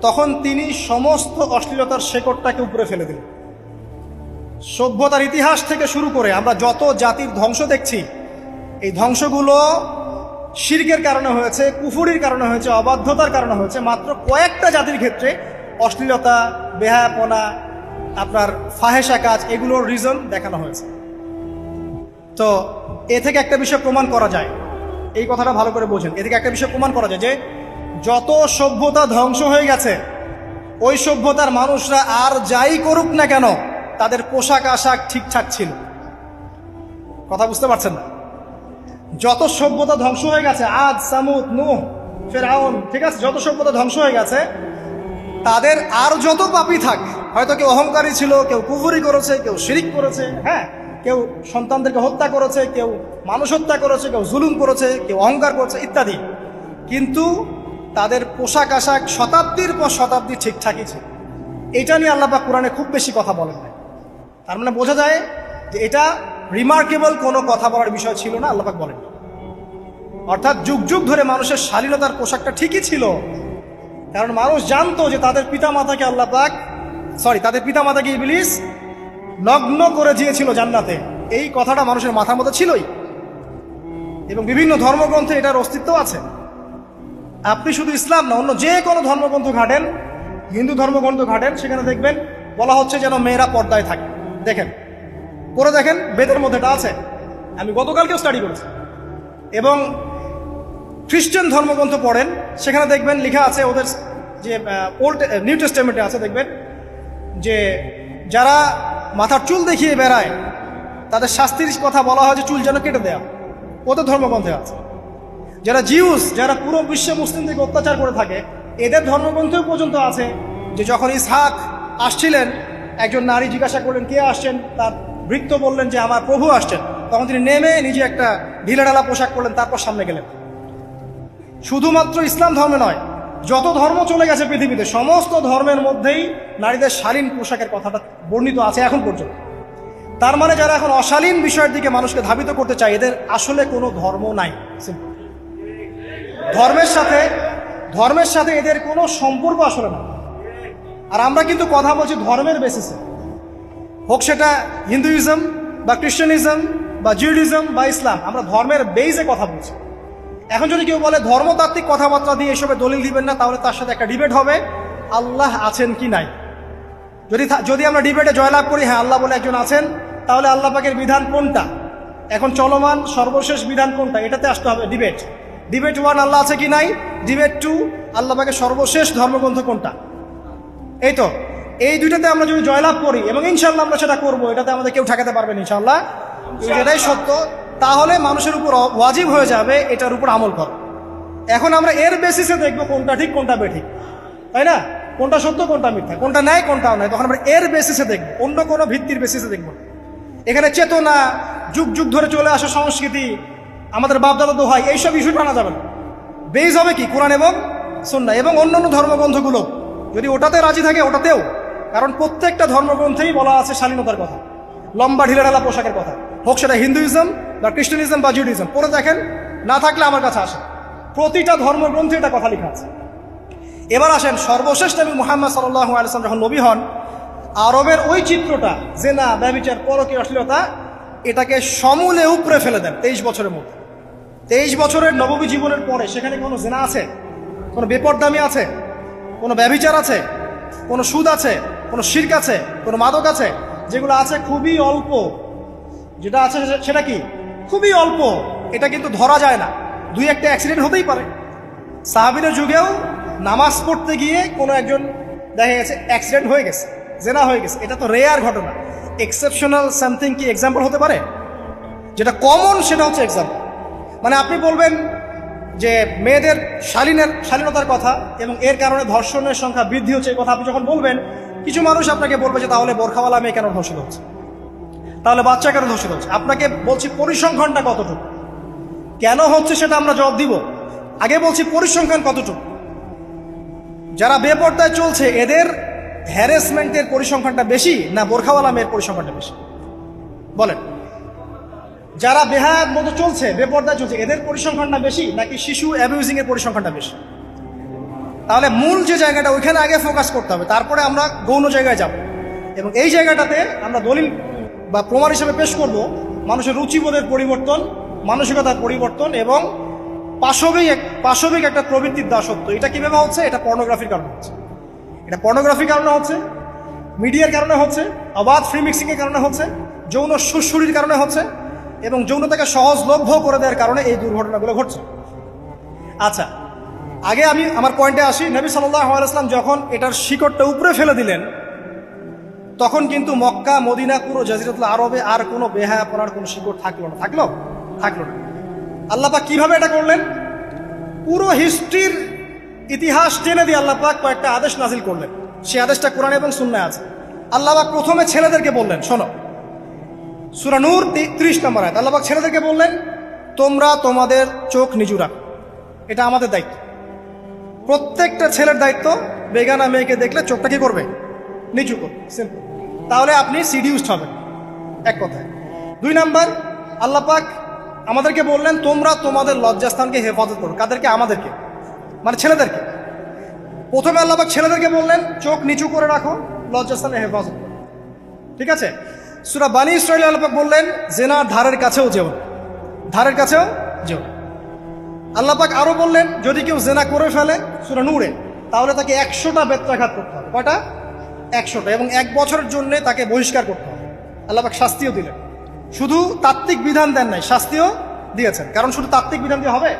তখন তিনি সমস্ত অশ্লীলতার শেকড়টাকে উপরে ফেলে দিলেন। সভ্যতার ইতিহাস থেকে শুরু করে আমরা যত জাতির ধ্বংস দেখছি, এই ধ্বংসগুলো শিরকের কারণে হয়েছে, কুফরির কারণে হয়েছে, অবাধ্যতার কারণে হয়েছে। মাত্র কয়েকটা জাতির ক্ষেত্রে অশ্লীলতা, বেহায়াপনা, আপনার ফাহেসা কাজ, এগুলোর রিজন দেখানো হয়েছে। তো এ থেকে একটা বিষয় প্রমাণ করা যায়, এই কথাটা ভালো করে বোঝেন। এ থেকে একটা বিষয় প্রমাণ করা যায় যে যত সভ্যতা ধ্বংস হয়ে গেছে, ওই সভ্যতার মানুষরা আর যাই করুক না কেন, তাদের পোশাক আশাক ঠিকঠাক ছিল। কথা বুঝতে পারছেন না? যত সভ্যতা ধ্বংস হয়ে গেছে, আদ, সামুদ, নূহ, ফেরাউন, ঠিক আছে, যত সভ্যতা ধ্বংস হয়ে গেছে, তাদের আর যত পাপী থাক, হয়তো কেউ অহংকারী ছিল, কেউ কুফরি করেছে, কেউ শিরিক করেছে, হ্যাঁ, কেউ সন্তানদেরকে হত্যা করেছে, কেউ মানুষ হত্যা করেছে, কেউ জুলুম করেছে, কেউ অহংকার করেছে ইত্যাদি, কিন্তু তাদের পোশাক আশাক শতাব্দীর পর শতাব্দী ঠিকঠাকই ছিল। এটা নিয়ে আল্লাহ পাক কোরআনে খুব বেশি কথা বলেন না। তার মানে বোঝা যায় যে এটা রিমার্কেবল কোনো কথা বলার বিষয় ছিল না, আল্লাহ পাক বলেন। অর্থাৎ যুগ যুগ ধরে মানুষের শালীনতার পোশাকটা ঠিকই ছিল, কারণ মানুষ জানতো যে তাদের পিতামাতাকে তাদের পিতামাতাকে ইবলিস নগ্ন করে দিয়েছিল জান্নাতে। এই কথাটা মানুষের মাথার মধ্যে ছিলই, এবং বিভিন্ন ধর্মগ্রন্থে এটার অস্তিত্ব আছে। আপনি শুধু ইসলাম না, অন্য যে কোনো ধর্মগ্রন্থ ঘাটেন, হিন্দু ধর্মগ্রন্থ ঘাটেন, সেখানে দেখবেন বলা হচ্ছে যেন মেয়েরা পর্দায় থাকে। দেখেন, পরে দেখেন, বেদের মধ্যে এটা আছে। আমি গতকালকেও স্টাডি করেছি। এবং খ্রিস্টান ধর্মগ্রন্থ পড়েন, সেখানে দেখবেন লেখা আছে, ওদের যে নিউ টেস্টামেন্টে আছে, দেখবেন যে যারা মাথার চুল দেখিয়ে বেড়ায় তাদের শাস্তির কথা বলা হয় যে চুল যেন কেটে দেয়া, ওদের ধর্মগ্রন্থে আছে। যারা জিউস, যারা পুরো বিশ্বে মুসলিমদেরকে অত্যাচার করে থাকে, এদের ধর্মগ্রন্থেও পর্যন্ত আছে যে যখন ইসহাক আসছিলেন, একজন নারী জিজ্ঞাসা করলেন কে আসছেন, তার ভৃত্য বললেন যে আমার প্রভু আসছেন। তখন তিনি নেমে নিজে একটা ঢিলাঢালা পোশাক করলেন, তারপর সামনে গেলেন। শুধুমাত্র ইসলাম ধর্মে নয়, যত ধর্ম চলে গেছে পৃথিবীতে, সমস্ত ধর্মের মধ্যেই নারীদের শালীন পোশাকের কথাটা বর্ণিত আছে এখন পর্যন্ত। তার মানে যারা এখন অশালীন বিষয়ের দিকে মানুষকে ধাবিত করতে চায়, এদের আসলে কোনো ধর্ম নাই। ধর্মের সাথে এদের কোনো সম্পর্ক আসলে না। আর আমরা কিন্তু কথা বলছি ধর্মের বেসিসে, হোক সেটা হিন্দুইজম বা খ্রিস্টানিজম বা জিউডিজম বা ইসলাম, আমরা ধর্মের বেইজে কথা বলছি। এখন যদি কেউ বলে ধর্মতাত্ত্বিক কথাবার্তা দিয়ে এসবে দলিল দিবেন না, তাহলে তার সাথে একটা ডিবেট হবে আল্লাহ আছেন কি নাই। যদি আমরা ডিবেটে জয়লাভ করি হ্যাঁ আল্লাহ বলে একজন আছেন, তাহলে আল্লাহ পাকের বিধান কোনটা, এখন চলমান সর্বশেষ বিধান কোনটা, এটাতে আসতে হবে ডিবেট। ডিবেট 1 আল্লাহ আছে কি নাই, ডিবেট 2 আল্লাহ পাকের সর্বশেষ ধর্মগ্রন্থ কোনটা। এই তো, এই দুইটাতে আমরা যদি জয়লাভ করি, এবং ইনশাল্লাহ আমরা সেটা করবো, এটাতে আমাদের কেউ ঠেকাতে পারবেন ইনশাল্লাহ, এটাই সত্য, তাহলে মানুষের উপর ওয়াজিব হয়ে যাবে এটার উপর আমল করা। এখন আমরা এর বেসিসে দেখবো কোনটা ঠিক কোনটা বেঠিক, তাই না, কোনটা সত্য কোনটা মিথ্যা, কোনটা ন্যায় কোনটাও নাই, তখন আমরা এর বেসিসে দেখবো, অন্য কোনো ভিত্তির বেসিসে দেখবো। এখানে চেতনা, যুগ যুগ ধরে চলে আসা সংস্কৃতি, আমাদের বাপদাদা দোহাই, এইসব ইস্যু টানা যাবে না। বেস হবে কি কোরআন এবং সুন্নাহ, এবং অন্যান্য ধর্মগ্রন্থগুলো যদি ওটাতে রাজি থাকে ওটাতেও, কারণ প্রত্যেকটা ধর্মগ্রন্থেই বলা আছে শালীনতার কথা, লম্বা ঢিলাঢালা পোশাকের কথা, হোক সেটা হিন্দুইজম বা খ্রিস্টানিজম বা জিউডিজম। পরে দেখেন, না থাকলে আমার কাছে আসেন, প্রতিটা ধর্মগ্রন্থে এটা কথা লেখা আছে। এবার আসেন, সর্বশেষ নবী মুহাম্মদ সাল্লাল্লাহু আলাইহি ওয়াসাল্লাম যখন নবী হন, আরবের ওই চিত্রটা, জেনা, ব্যভিচার, পরকীয়া, অশ্লীলতা, এটাকে সমূলে উপড়ে ফেলে দেন 23 বছরের মধ্যে। 23 বছরের নববী জীবনের পরে সেখানে কোনো জেনা আছে, কোনো বেপরদামি আছে, কোনো ব্যভিচার আছে, কোনো সুদ আছে, কোনো শিরক আছে, কোনো মাদক আছে, যেগুলো আছে খুবই অল্প, যেটা আছে সেটা কি খুবই অল্প, এটা কিন্তু ধরা যায় না, 2-1টা অ্যাক্সিডেন্ট হতেই পারে। সাহাবীদের যুগেও নামাজ পড়তে গিয়ে কোনো একজন দেখা গেছে অ্যাক্সিডেন্ট হয়ে গেছে, জেনা হয়ে গেছে, এটা তো রেয়ার ঘটনা। এক্সেপশনাল সামথিং কি এক্সাম্পল হতে পারে? যেটা কমন সেটা হচ্ছে এক্সাম্পল। মানে আপনি বলবেন যে মেয়েদের শালীনতার কথা এবং এর কারণে ধর্ষণের সংখ্যা বৃদ্ধি হচ্ছে, এই কথা আপনি যখন বলবেন, কিছু মানুষ আপনাকে বলবে যে তাহলে বোরখাওয়ালা মেয়ে কেন ধর্ষিত হচ্ছে, তাহলে বাচ্চা কেন ধর্ষিত হচ্ছে। আপনাকে বলছি পরিসংখ্যানটা কতটুকু, কেন হচ্ছে সেটা আমরা জবাব দিব, আগে বলছি পরিসংখ্যান কতটুকু। যারা বেপর্দায় চলছে এদের হ্যারাসমেন্টের পরিসংখ্যানটা বেশি না বোরখাওয়ালা মেয়ের পরিসংখ্যানটা বেশি? বলেন, যারা বেহায়াত মতো চলছে, বেপর্দায় চলছে, এদের পরিসংখ্যানটা বেশি নাকি শিশু অ্যাবিউজিং এর পরিসংখ্যানটা বেশি? তাহলে মূল যে জায়গাটা, ওইখানে আগে ফোকাস করতে হবে, তারপরে আমরা গৌণ জায়গায় যাব। এবং এই জায়গাটাতে আমরা দলিল বা প্রমাণ হিসেবে পেশ করব মানুষের রুচিবোধের পরিবর্তন, মানসিকতার পরিবর্তন এবং পাশবিক একটা প্রবৃত্তির দাসত্ব। এটা কিভাবে হচ্ছে? এটা পর্নোগ্রাফির কারণে হচ্ছে, এটা পর্নোগ্রাফির কারণে হচ্ছে, মিডিয়ার কারণে হচ্ছে, অবাধ ফ্রি মিক্সিংয়ের কারণে হচ্ছে, যৌন সুরসুরির কারণে হচ্ছে, এবং যৌনতাকে সহজলভ্য করে দেওয়ার কারণে এই দুর্ঘটনাগুলো ঘটছে। আচ্ছা, আগে আমি আমার পয়েন্টে আসি। নবী সাল্লাল্লাহু আলাইহি ওয়াসাল্লাম যখন এটার শিকড়টা উপরে ফেলে দিলেন, তখন কিন্তু মক্কা, মদিনা, পুরো জাজিরাতুল আরবে আর কোনো বেহায়াপনার কোনো শিকড় থাকলো না। আল্লাহ পাক কিভাবে এটা করলেন? পুরো হিস্ট্রির ইতিহাস টেনে দিয়ে আল্লাহ পাক কয়েকটা আদেশ নাজিল করলেন। সেই আদেশটা কোরআন এবং সুন্নাহে আছে। আল্লাহ পাক প্রথমে ছেলেদেরকে বললেন, শোনো, সূরা নূর 30 নম্বর আয়াত, আল্লাহ পাক ছেলেদেরকে বললেন, তোমরা তোমাদের চোখ নিচু রাখো, এটা আমাদের দায়িত্ব। প্রত্যেকটা ছেলের দায়িত্ব, বেগানা মেয়েকে দেখলে চোখটা কি করবে? নিচু করবে, সিম্পল। তাহলে আপনি সিডিউসড হবেন, এক কথায়। 2 নাম্বার, আল্লাহ পাক আমাদেরকে বললেন তোমরা তোমাদের লজ্জাস্থানকে হেফাজত করো। কাদেরকে? আমাদেরকে, মানে ছেলেদেরকে। প্রথমে আল্লাহ পাক ছেলেদেরকে বললেন চোখ নিচু করে রাখো, লজ্জাস্থানে হেফাজত করো। ঠিক আছে? সূরা বানী ইসরাঈল আল্লাহ পাক বললেন জেনার ধারের কাছেও যেও না, ধারের কাছেও যেও না। আল্লাহ পাক আরো বললেন যদি কেউ জেনা করে ফেলে সূরা নূরে, তাহলে তাকে 100টা বেত্রাঘাত করতে হবে। কয়টা? 100টা, এবং 1 বছরের জন্য তাকে বহিষ্কার করতে হবে। আল্লাহ পাক শাস্তিও দিলেন, শুধু তাত্ত্বিক বিধান দেন নাই, শাস্তিও দিয়েছেন। কারণ শুধু তাত্ত্বিক বিধান দিয়ে হবে?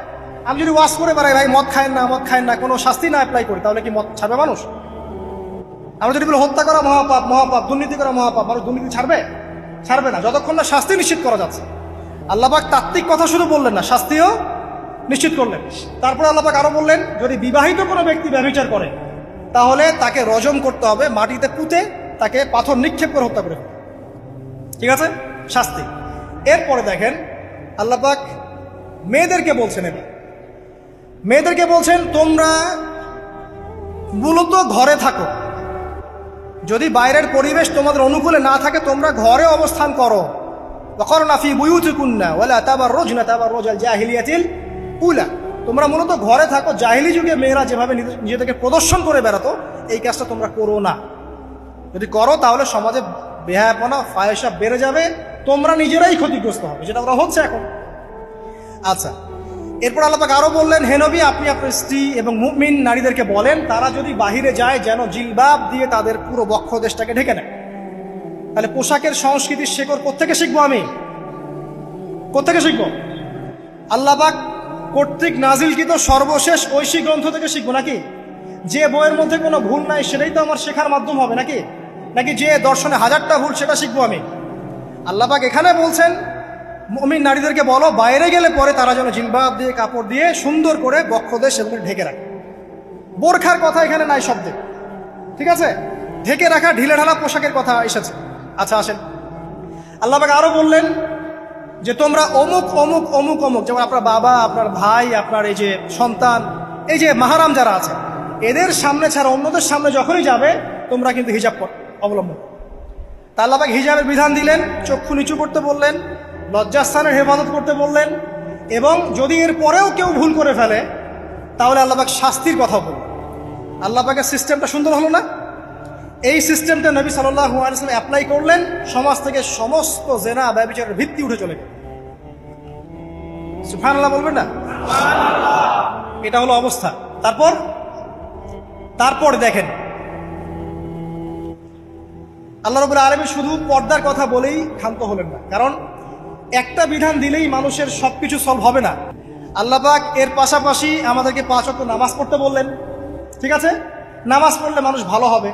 আমি যদি ওয়াজ করে বেড়াই ভাই মদ খায়েন না, মদ খায়েন না, কোনো শাস্তি না অ্যাপ্লাই করি, তাহলে কি মদ ছাড়বে মানুষ? আমরা যদি বলি হত্যা করা মহাপাপ, মহাপাপ, দুর্নীতি করা মহাপাপ, মানুষ দুর্নীতি ছাড়বে? ছাড়বে না, যতক্ষণ না শাস্তি নিশ্চিত করা যাচ্ছে। আল্লাহ পাক তাত্ত্বিক কথা শুধু বললেন না, শাস্তিও নিশ্চিত করলেন। তারপর আল্লাহ পাক আরো বললেন যদি বিবাহিত কোনো ব্যক্তি ব্যভিচার করে তাহলে তাকে রজম করতে হবে, মাটিতে পুঁতে তাকে পাথর নিক্ষেপ করে হত্যা করে। ঠিক আছে? শাস্তি। এরপরে দেখেন আল্লাহ পাক মেয়েদেরকে বলছেন, এবার মেয়েদেরকে বলছেন তোমরা মূলত ঘরে থাকো, যদি বাইরের পরিবেশ তোমাদের অনুকূলে না থাকে তোমরা ঘরে অবস্থান করো। ওয়াকরনা ফি বুয়ুতিকুন্না ওয়ালা তাবাররুজনা তাবাররুজাল জাহিলিয়াতিল উলা, তোমরা মূলত ঘরে থাকো। জাহিলি যুগে মেয়েরা যেভাবে নিজেদেরকে প্রদর্শন করে বেড়াতো এই কাজটা তোমরা করো না। যদি করো তাহলে সমাজে বেহায়াপনা, ফায়সা বেড়ে যাবে, তোমরা নিজেরাই ক্ষতিগ্রস্ত হবে, যেটা ওরা হচ্ছে এখন। আচ্ছা, এরপর আল্লাহ পাক আরো বললেন হে নবী আপনি আপনার স্ত্রী এবং মুমিন নারীদেরকে বলেন তারা যদি বাহিরে যায় যেন জিলবাব দিয়ে তাদের পুরো বক্ষ দেশটাকে ঢেকে নেয়। তাহলে পোশাকের সংস্কৃতির শেকড় কোত্থেকে শিখবো? আমি কোত্থেকে শিখবো? আল্লাহ পাক কর্তৃক নাজিলকৃত সর্বশেষ ঐশী গ্রন্থ থেকে শিখবো নাকি? যে বইয়ের মধ্যে কোনো ভুল নাই সেটাই তো আমার শেখার মাধ্যম হবে নাকি? নাকি যে দর্শনে 1000টা ভুল সেটা শিখবো আমি? আল্লাহ পাক এখানে বলছেন মুমিন নারীদেরকে বলো বাইরে গেলে পরে তারা যেন জিলবাব দিয়ে, কাপড় দিয়ে সুন্দর করে বক্ষদেশ সেগুলো ঢেকে রাখে। বোরখার কথা এখানে নাই শব্দে। ঠিক আছে? ঢেকে রাখা ঢিলেঢালা পোশাকের কথা এসেছে। আচ্ছা আসেন, আল্লাহ পাক আরো বললেন যে তোমরা অমুক অমুক অমুক অমুক, যেমন আপনার বাবা, আপনার ভাই, আপনার এই যে সন্তান, এই যে মাহারাম যারা আছে এদের সামনে ছাড়া অন্যদের সামনে যখনই যাবে তোমরা কিন্তু হিজাব অবলম্বন। তা আল্লাহ পাক হিজাবের বিধান দিলেন, চক্ষু নিচু করতে বললেন, লজ্জাস্থানের হেফাজত করতে বললেন, এবং যদি এর পরেও কেউ ভুল করে ফেলে তাহলে আল্লাহ পাক শাস্তির কথা বললেন। আল্লাহ পাকের সিস্টেমটা সুন্দর হলো না? এই সিস্টেমটা নবী সাল্লাল্লাহু আলাইহি ওয়াসাল্লাম অ্যাপ্লাই করলেন, সমাজ থেকে সমস্ত জেনা ব্যভিচারের ভিত্তি উঠে চলে গেল। সুবহানাল্লাহ বলবেন না? এটা হলো অবস্থা। তারপর দেখেন আল্লাহ রাব্বুল আলামিন শুধু পর্দার কথা বলেই ক্ষান্ত হলেন না, কারণ একটা বিধান দিলেই মানুষের সবকিছু সলভ হবে না। আল্লাহ পাক এর পাশাপাশি আমাদেরকে 5 ওয়াক্ত নামাজ পড়তে বললেন। ঠিক আছে? নামাজ পড়লে মানুষ ভালো হবে,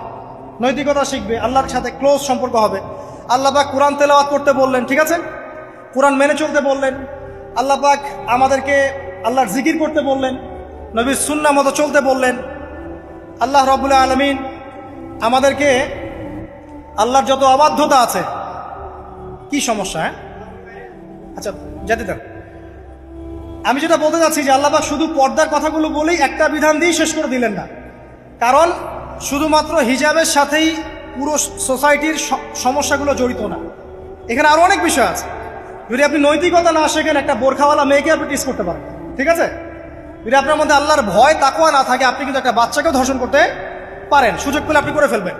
নৈতিকতা শিখবে, আল্লাহর সাথে ক্লোজ সম্পর্ক হবে। আল্লাহ পাক কোরআন তেলাওয়াত করতে বললেন। ঠিক আছে? কোরআন মেনে চলতে বললেন। আল্লাহ পাক আমাদেরকে আল্লাহর জিকির করতে বললেন, নবীর সুন্নাহ মতো চলতে বললেন। আল্লাহ রাব্বুল আলামিন আমাদেরকে আল্লাহর যত অবাধ্যতা আছে, কি সমস্যা? হ্যাঁ আচ্ছা যেতে দেন। আমি যেটা বলতে চাচ্ছি যে আল্লাহ পাক শুধু পর্দার কথাগুলো বলেই একটা বিধান দিয়ে শেষ করে দিলেন না, কারণ শুধুমাত্র হিজাবের সাথেই পুরো সোসাইটির সমস্যাগুলো জড়িত না, এখানে আরো অনেক বিষয় আছে। যদি আপনি নৈতিকতা না শেখেন একটা বোরখাওয়ালা মেয়েকে আপনি টিস করতে পারেন। ঠিক আছে? যদি আপনার মধ্যে আল্লাহর ভয় তাকওয়া না থাকে আপনি কিন্তু একটা বাচ্চাকেও ধর্ষণ করতে পারেন, সুযোগ পেলে আপনি করে ফেলবেন।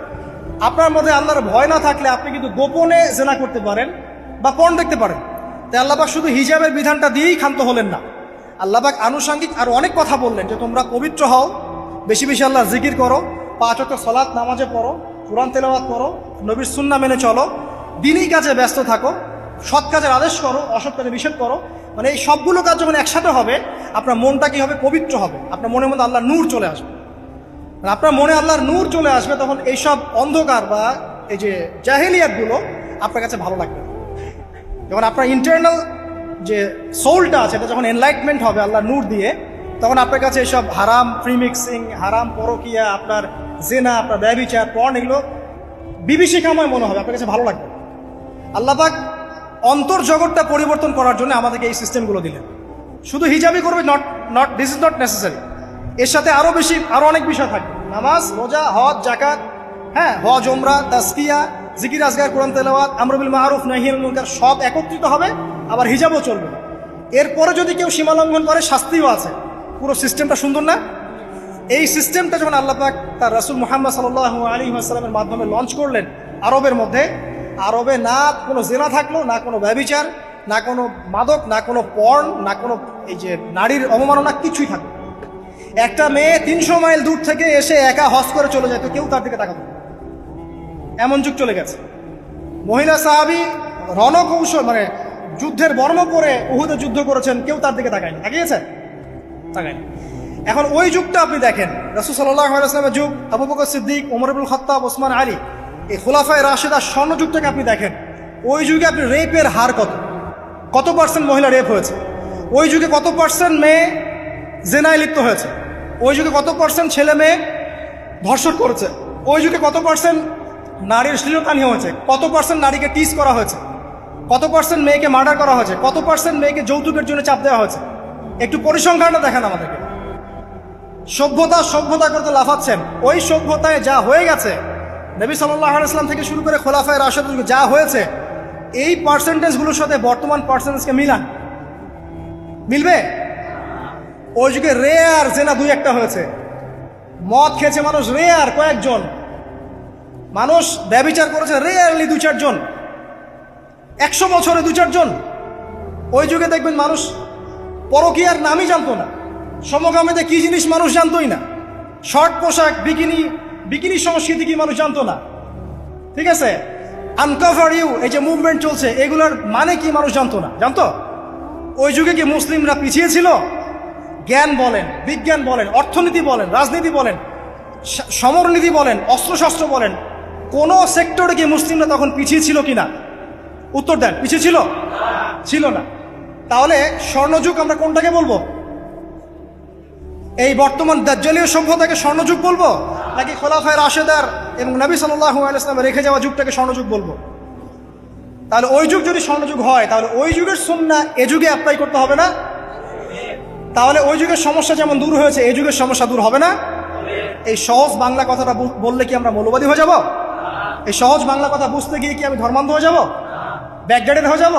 আপনার মধ্যে আল্লাহর ভয় না থাকলে আপনি কিন্তু গোপনে জেনা করতে পারেন বা পর্ন দেখতে পারেন। তাই আল্লাহ পাক শুধু হিজাবের বিধানটা দিয়েই ক্ষান্ত হলেন না, আল্লাহ পাক আনুষঙ্গিক আরো অনেক কথা বললেন যে তোমরা পবিত্র হও, বেশি বেশি আল্লাহর জিকির করো, 5 ওয়াক্ত সালাত নামাজে পড়ো, কোরআন তেলাওয়াত করো, নবীর সুন্নাহ মেনে চলো, দিনই কাজে ব্যস্ত থাকো, সৎ কাজের আদেশ করো, অসৎ কাজে নিষেধ করো। মানে এই সবগুলো কাজ যখন একসাথে হবে আপনার মনটা কি হবে? পবিত্র হবে। আপনার মনের মধ্যে আল্লাহর নূর চলে আসবে। আপনার মনে আল্লাহর নূর চলে আসবে, তখন এইসব অন্ধকার বা এই যে জাহেলিয়াতগুলো আপনার কাছে ভালো লাগবে। যখন আপনার ইন্টারনাল যে সোলটা আছে এটা যখন এনলাইটমেন্ট হবে আল্লাহর নূর দিয়ে, তখন আপনার কাছে এইসব হারাম প্রিমিক্সিং, হারাম পরকিয়া, আপনার জেনা, আপনার ব্যভিচার, পর্ন এগুলো বিভীষিকাময় মনে হবে, আপনার কাছে ভালো লাগবে। আল্লাহ পাক অন্তর্জগৎটা পরিবর্তন করার জন্য আমাদেরকে এই সিস্টেমগুলো দিলেন। শুধু হিজাবই করবে not this is not necessary, এর সাথে আরো অনেক বিষয় থাকবে, নামাজ, রোজা, হজ, যাকাত, হ্যাঁ হজ, উমরা, তাসকিয়া, জিকির আজগার, কোরআন তেলাওয়াত, আমর বিল মারুফ নাহি আনিল মুনকার সব একত্রিত হবে। আবার হিজাবও চলবে। এরপরে যদি কেউ সীমা লঙ্ঘন করে শাস্তিও আছে। পুরো সিস্টেমটা সুন্দর না? এই সিস্টেমটা যখন আল্লাহ পাক তার রাসূল মুহাম্মদ সাল্লাল্লাহু আলাইহি ওয়াসাল্লামের মাধ্যমে লঞ্চ করলেন আরবের মধ্যে, আরবে না কোনো জেনা থাকলো, না কোনো ব্যভিচার, না কোনো মাদক, না কোনো পর্ন, না কোনো এই যে নারীর অবমাননা, কিছুই থাকলো। একটা মেয়ে 300 মাইল দূর থেকে এসে একা হজ করে চলে যায়, তো কেউ তার দিকে তাকাতো না। এমন যুগ চলে গেছে। মহিলা সাহাবী রণকৌশল মানে যুদ্ধের বর্ম পরে উহুদে যুদ্ধ করেছেন, কেউ তার দিকে তাকায়নি। তাকিয়েছে? তাকায়নি। এখন ওই যুগটা আপনি দেখেন, রাসূল সাল্লাল্লাহু আলাইহি ওয়াসাল্লামের যুগ, আবু বকর সিদ্দিক, ওমর ইবনুল খাত্তাব, ওসমান আলী, এই খুলাফায়ে রাশিদার স্বর্ণ যুগটাকে আপনি দেখেন। ওই যুগে আপনি রেপের হার কত পার্সেন্ট মহিলা রেপ হয়েছে? ওই যুগে কত পার্সেন্ট মেয়ে জেনায় লিপ্ত হয়েছে? ওই যুগে কত পার্সেন্ট ছেলে মেয়ে ধর্ষণ করেছে? ওই যুগে কত পার্সেন্ট নারীর শ্লীলতাহানি হয়েছে? কত পার্সেন্ট নারীকে টিজ করা হয়েছে? কত পার্সেন্ট মেয়েকে মার্ডার করা হয়েছে? কত পার্সেন্ট মেয়েকে যৌতুকের জন্য চাপ দেওয়া হয়েছে? একটু পরিসংখ্যানটা দেখেন আমাদেরকে। সভ্যতা করতে লাফাচ্ছেন। ওই সভ্যতায় যা হয়ে গেছে, নবী সাল্লাল্লাহু আলাইহি ওয়াসাল্লাম থেকে শুরু করে খোলাফায়ে রাশিদুল যা হয়েছে, এই পার্সেন্টেজগুলোর সাথে বর্তমান পার্সেন্টেজকে মিলান, মিলবে? ওই যুগে রেয়ার জেনা 2-1টা হয়েছে। মদ খেয়েছে মানুষ রেয়ার কয়েকজন, মানুষ ব্যভিচার করেছে রেয়ারলি 2-4 জন, 100 বছরে 2-4 জন। ওই যুগে দেখবেন মানুষ পরকীয়ার নামই জানতো না, সমকামিতে কি জিনিস মানুষ জানতোই না, শর্ট পোশাক, বিকিনি সংস্কৃতি কি মানুষ জানতো না, ঠিক আছে? আনকভার ইউ, এই যে মুভমেন্ট চলছে, এগুলোর মানে কি মানুষ জানতো না। জানতো? ওই যুগে কি মুসলিমরা পিছিয়ে ছিল? জ্ঞান বলেন, বিজ্ঞান বলেন, অর্থনীতি বলেন, রাজনীতি বলেন, সমরনীতি বলেন, অস্ত্রশস্ত্র বলেন, কোন সেক্টরে কি মুসলিমরা তখন পিছিয়ে ছিল কিনা? উত্তর দেন, পিছিয়ে ছিল? ছিল না। তাহলে স্বর্ণযুগ আমরা কোনটাকে বলবো? এই বর্তমান দাজ্জালীয় সভ্যতাকে স্বর্ণযুগ বলবো, নাকি খোলাফায়ে রাশিদার এবং নবী সাল্লাল্লাহু আলাইহি ওয়াসাল্লাম রেখে যাওয়া যুগটাকে স্বর্ণযুগ বলবো? তাহলে ওই যুগ যদি স্বর্ণযুগ হয়, তাহলে ওই যুগের সুন্নাহ এ যুগে অ্যাপ্লাই করতে হবে না? তাহলে ওই যুগের সমস্যা যেমন দূর হয়েছে, এই যুগের সমস্যা দূর হবে না? এই সহজ বাংলা কথাটা বললে কি আমরা মৌলবাদী হয়ে যাব? এই সহজ বাংলা কথা বুঝতে গিয়ে কি আমি ধর্মান্ধ হয়ে যাব, ব্যাকডেটেড হয়ে যাব?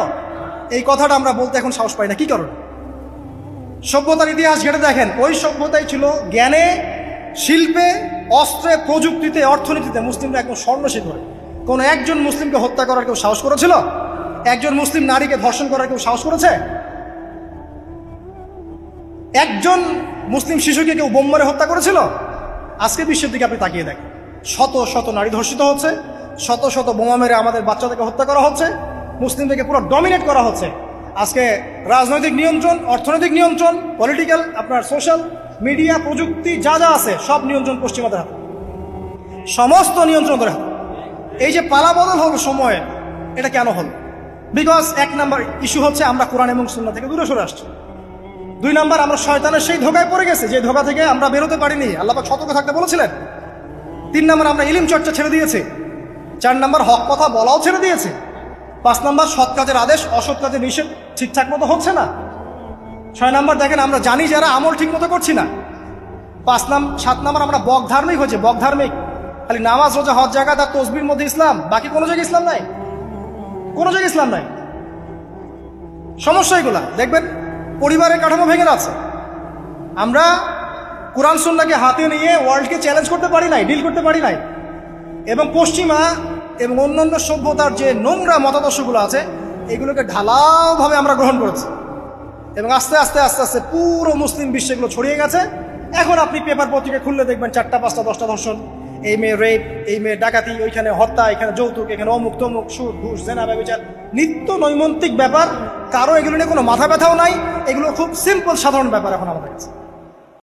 এই কথাটা আমরা বলতে এখন সাহস পাই না। কি কারণ? সভ্যতার ইতিহাস ঘেটে দেখেন, ওই সভ্যতাই ছিল জ্ঞানে, শিল্পে, অস্ত্রে, প্রযুক্তিতে, অর্থনীতিতে মুসলিমরা একদম স্বর্ণশিখরে। কোনো একজন মুসলিমকে হত্যা করার কেউ সাহস করেছিল? একজন মুসলিম নারীকে ধর্ষণ করার কেউ সাহস করেছে? একজন মুসলিম শিশুকে কেউ বোম মেরে হত্যা করেছিল? আজকে বিশ্বের দিকে আপনি তাকিয়ে দেখেন, শত শত নারী ধর্ষিত হচ্ছে, শত শত বোমা মেরে আমাদের বাচ্চাদেরকে হত্যা করা হচ্ছে, মুসলিমদেরকে পুরো ডমিনেট করা হচ্ছে। আজকে রাজনৈতিক নিয়ন্ত্রণ, অর্থনৈতিক নিয়ন্ত্রণ, পলিটিক্যাল, আপনার সোশ্যাল মিডিয়া, প্রযুক্তি যা যা আছে সব নিয়ন্ত্রণ পশ্চিমাদের হাতে, সমস্ত নিয়ন্ত্রণ করে হাতে। এই যে পালাবদল হলো সময়ে, এটা কেন হলো? বিকজ 1 নাম্বার ইস্যু হচ্ছে আমরা কোরআন এবং সুন্নাহ থেকে দূরে সরে আসছি। 2 নাম্বার, আমরা শয়তানের সেই ধোকায় পড়ে গেছে, যে ধোকা থেকে আমরা বেরোতে পারিনি, আল্লাহ পাক সতর্ক থাকতে বলেছিলেন। 3 নাম্বার, আমরা ইলম চর্চা ছেড়ে দিয়েছি। 4 নাম্বার, হক কথা বলাও ছেড়ে দিয়েছে। 5 নাম্বার, সৎ কাজের আদেশ, অসৎ কাজের নিষেধ ঠিকঠাক মতো হচ্ছে না। 6 নাম্বার, দেখেন আমরা জানি যারা আমল ঠিক মতো করছি না। 7 নাম্বার, আমরা বক ধার্মিক হয়েছে, বক ধার্মিক, খালি নামাজ, রোজা, হজ, যাকাত আর তাসবিহর মধ্যে ইসলাম, বাকি কোনো জায়গায় ইসলাম নাই, কোনো জায়গায় ইসলাম নাই। সমস্যা এগুলা দেখবেন, পরিবারের কাঠামো ভেঙে যাচ্ছে। আমরা কোরআন সুন্নাহকে হাতে নিয়ে ওয়ার্ল্ডকে চ্যালেঞ্জ করতে পারি নাই, ডিল করতে পারি নাই। এবং পশ্চিমা এবং অন্যান্য সভ্যতার যে নোংরা মতাদর্শগুলো আছে, এগুলোকে ঢালাওভাবে আমরা গ্রহণ করেছি এবং আস্তে আস্তে আস্তে আস্তে পুরো মুসলিম বিশ্বে এগুলো ছড়িয়ে গেছে। এখন আপনি পেপার পত্রিকা খুললে দেখবেন 4টা 5টা 10টা ধর্ষণ, এই মেয়ে রেপ, এই মেয়ে ডাকাতি, ওইখানে হত্যা, এখানে যৌতুক, এখানে অমুক তমুক, সুদ, ঘুষ, জেনা, ব্যভিচার, নিত্য নৈমিত্তিক ব্যাপার। কারো এগুলো নিয়ে কোনো মাথা ব্যথাও নাই, এগুলো খুব সিম্পল সাধারণ ব্যাপার এখন আমাদের কাছে।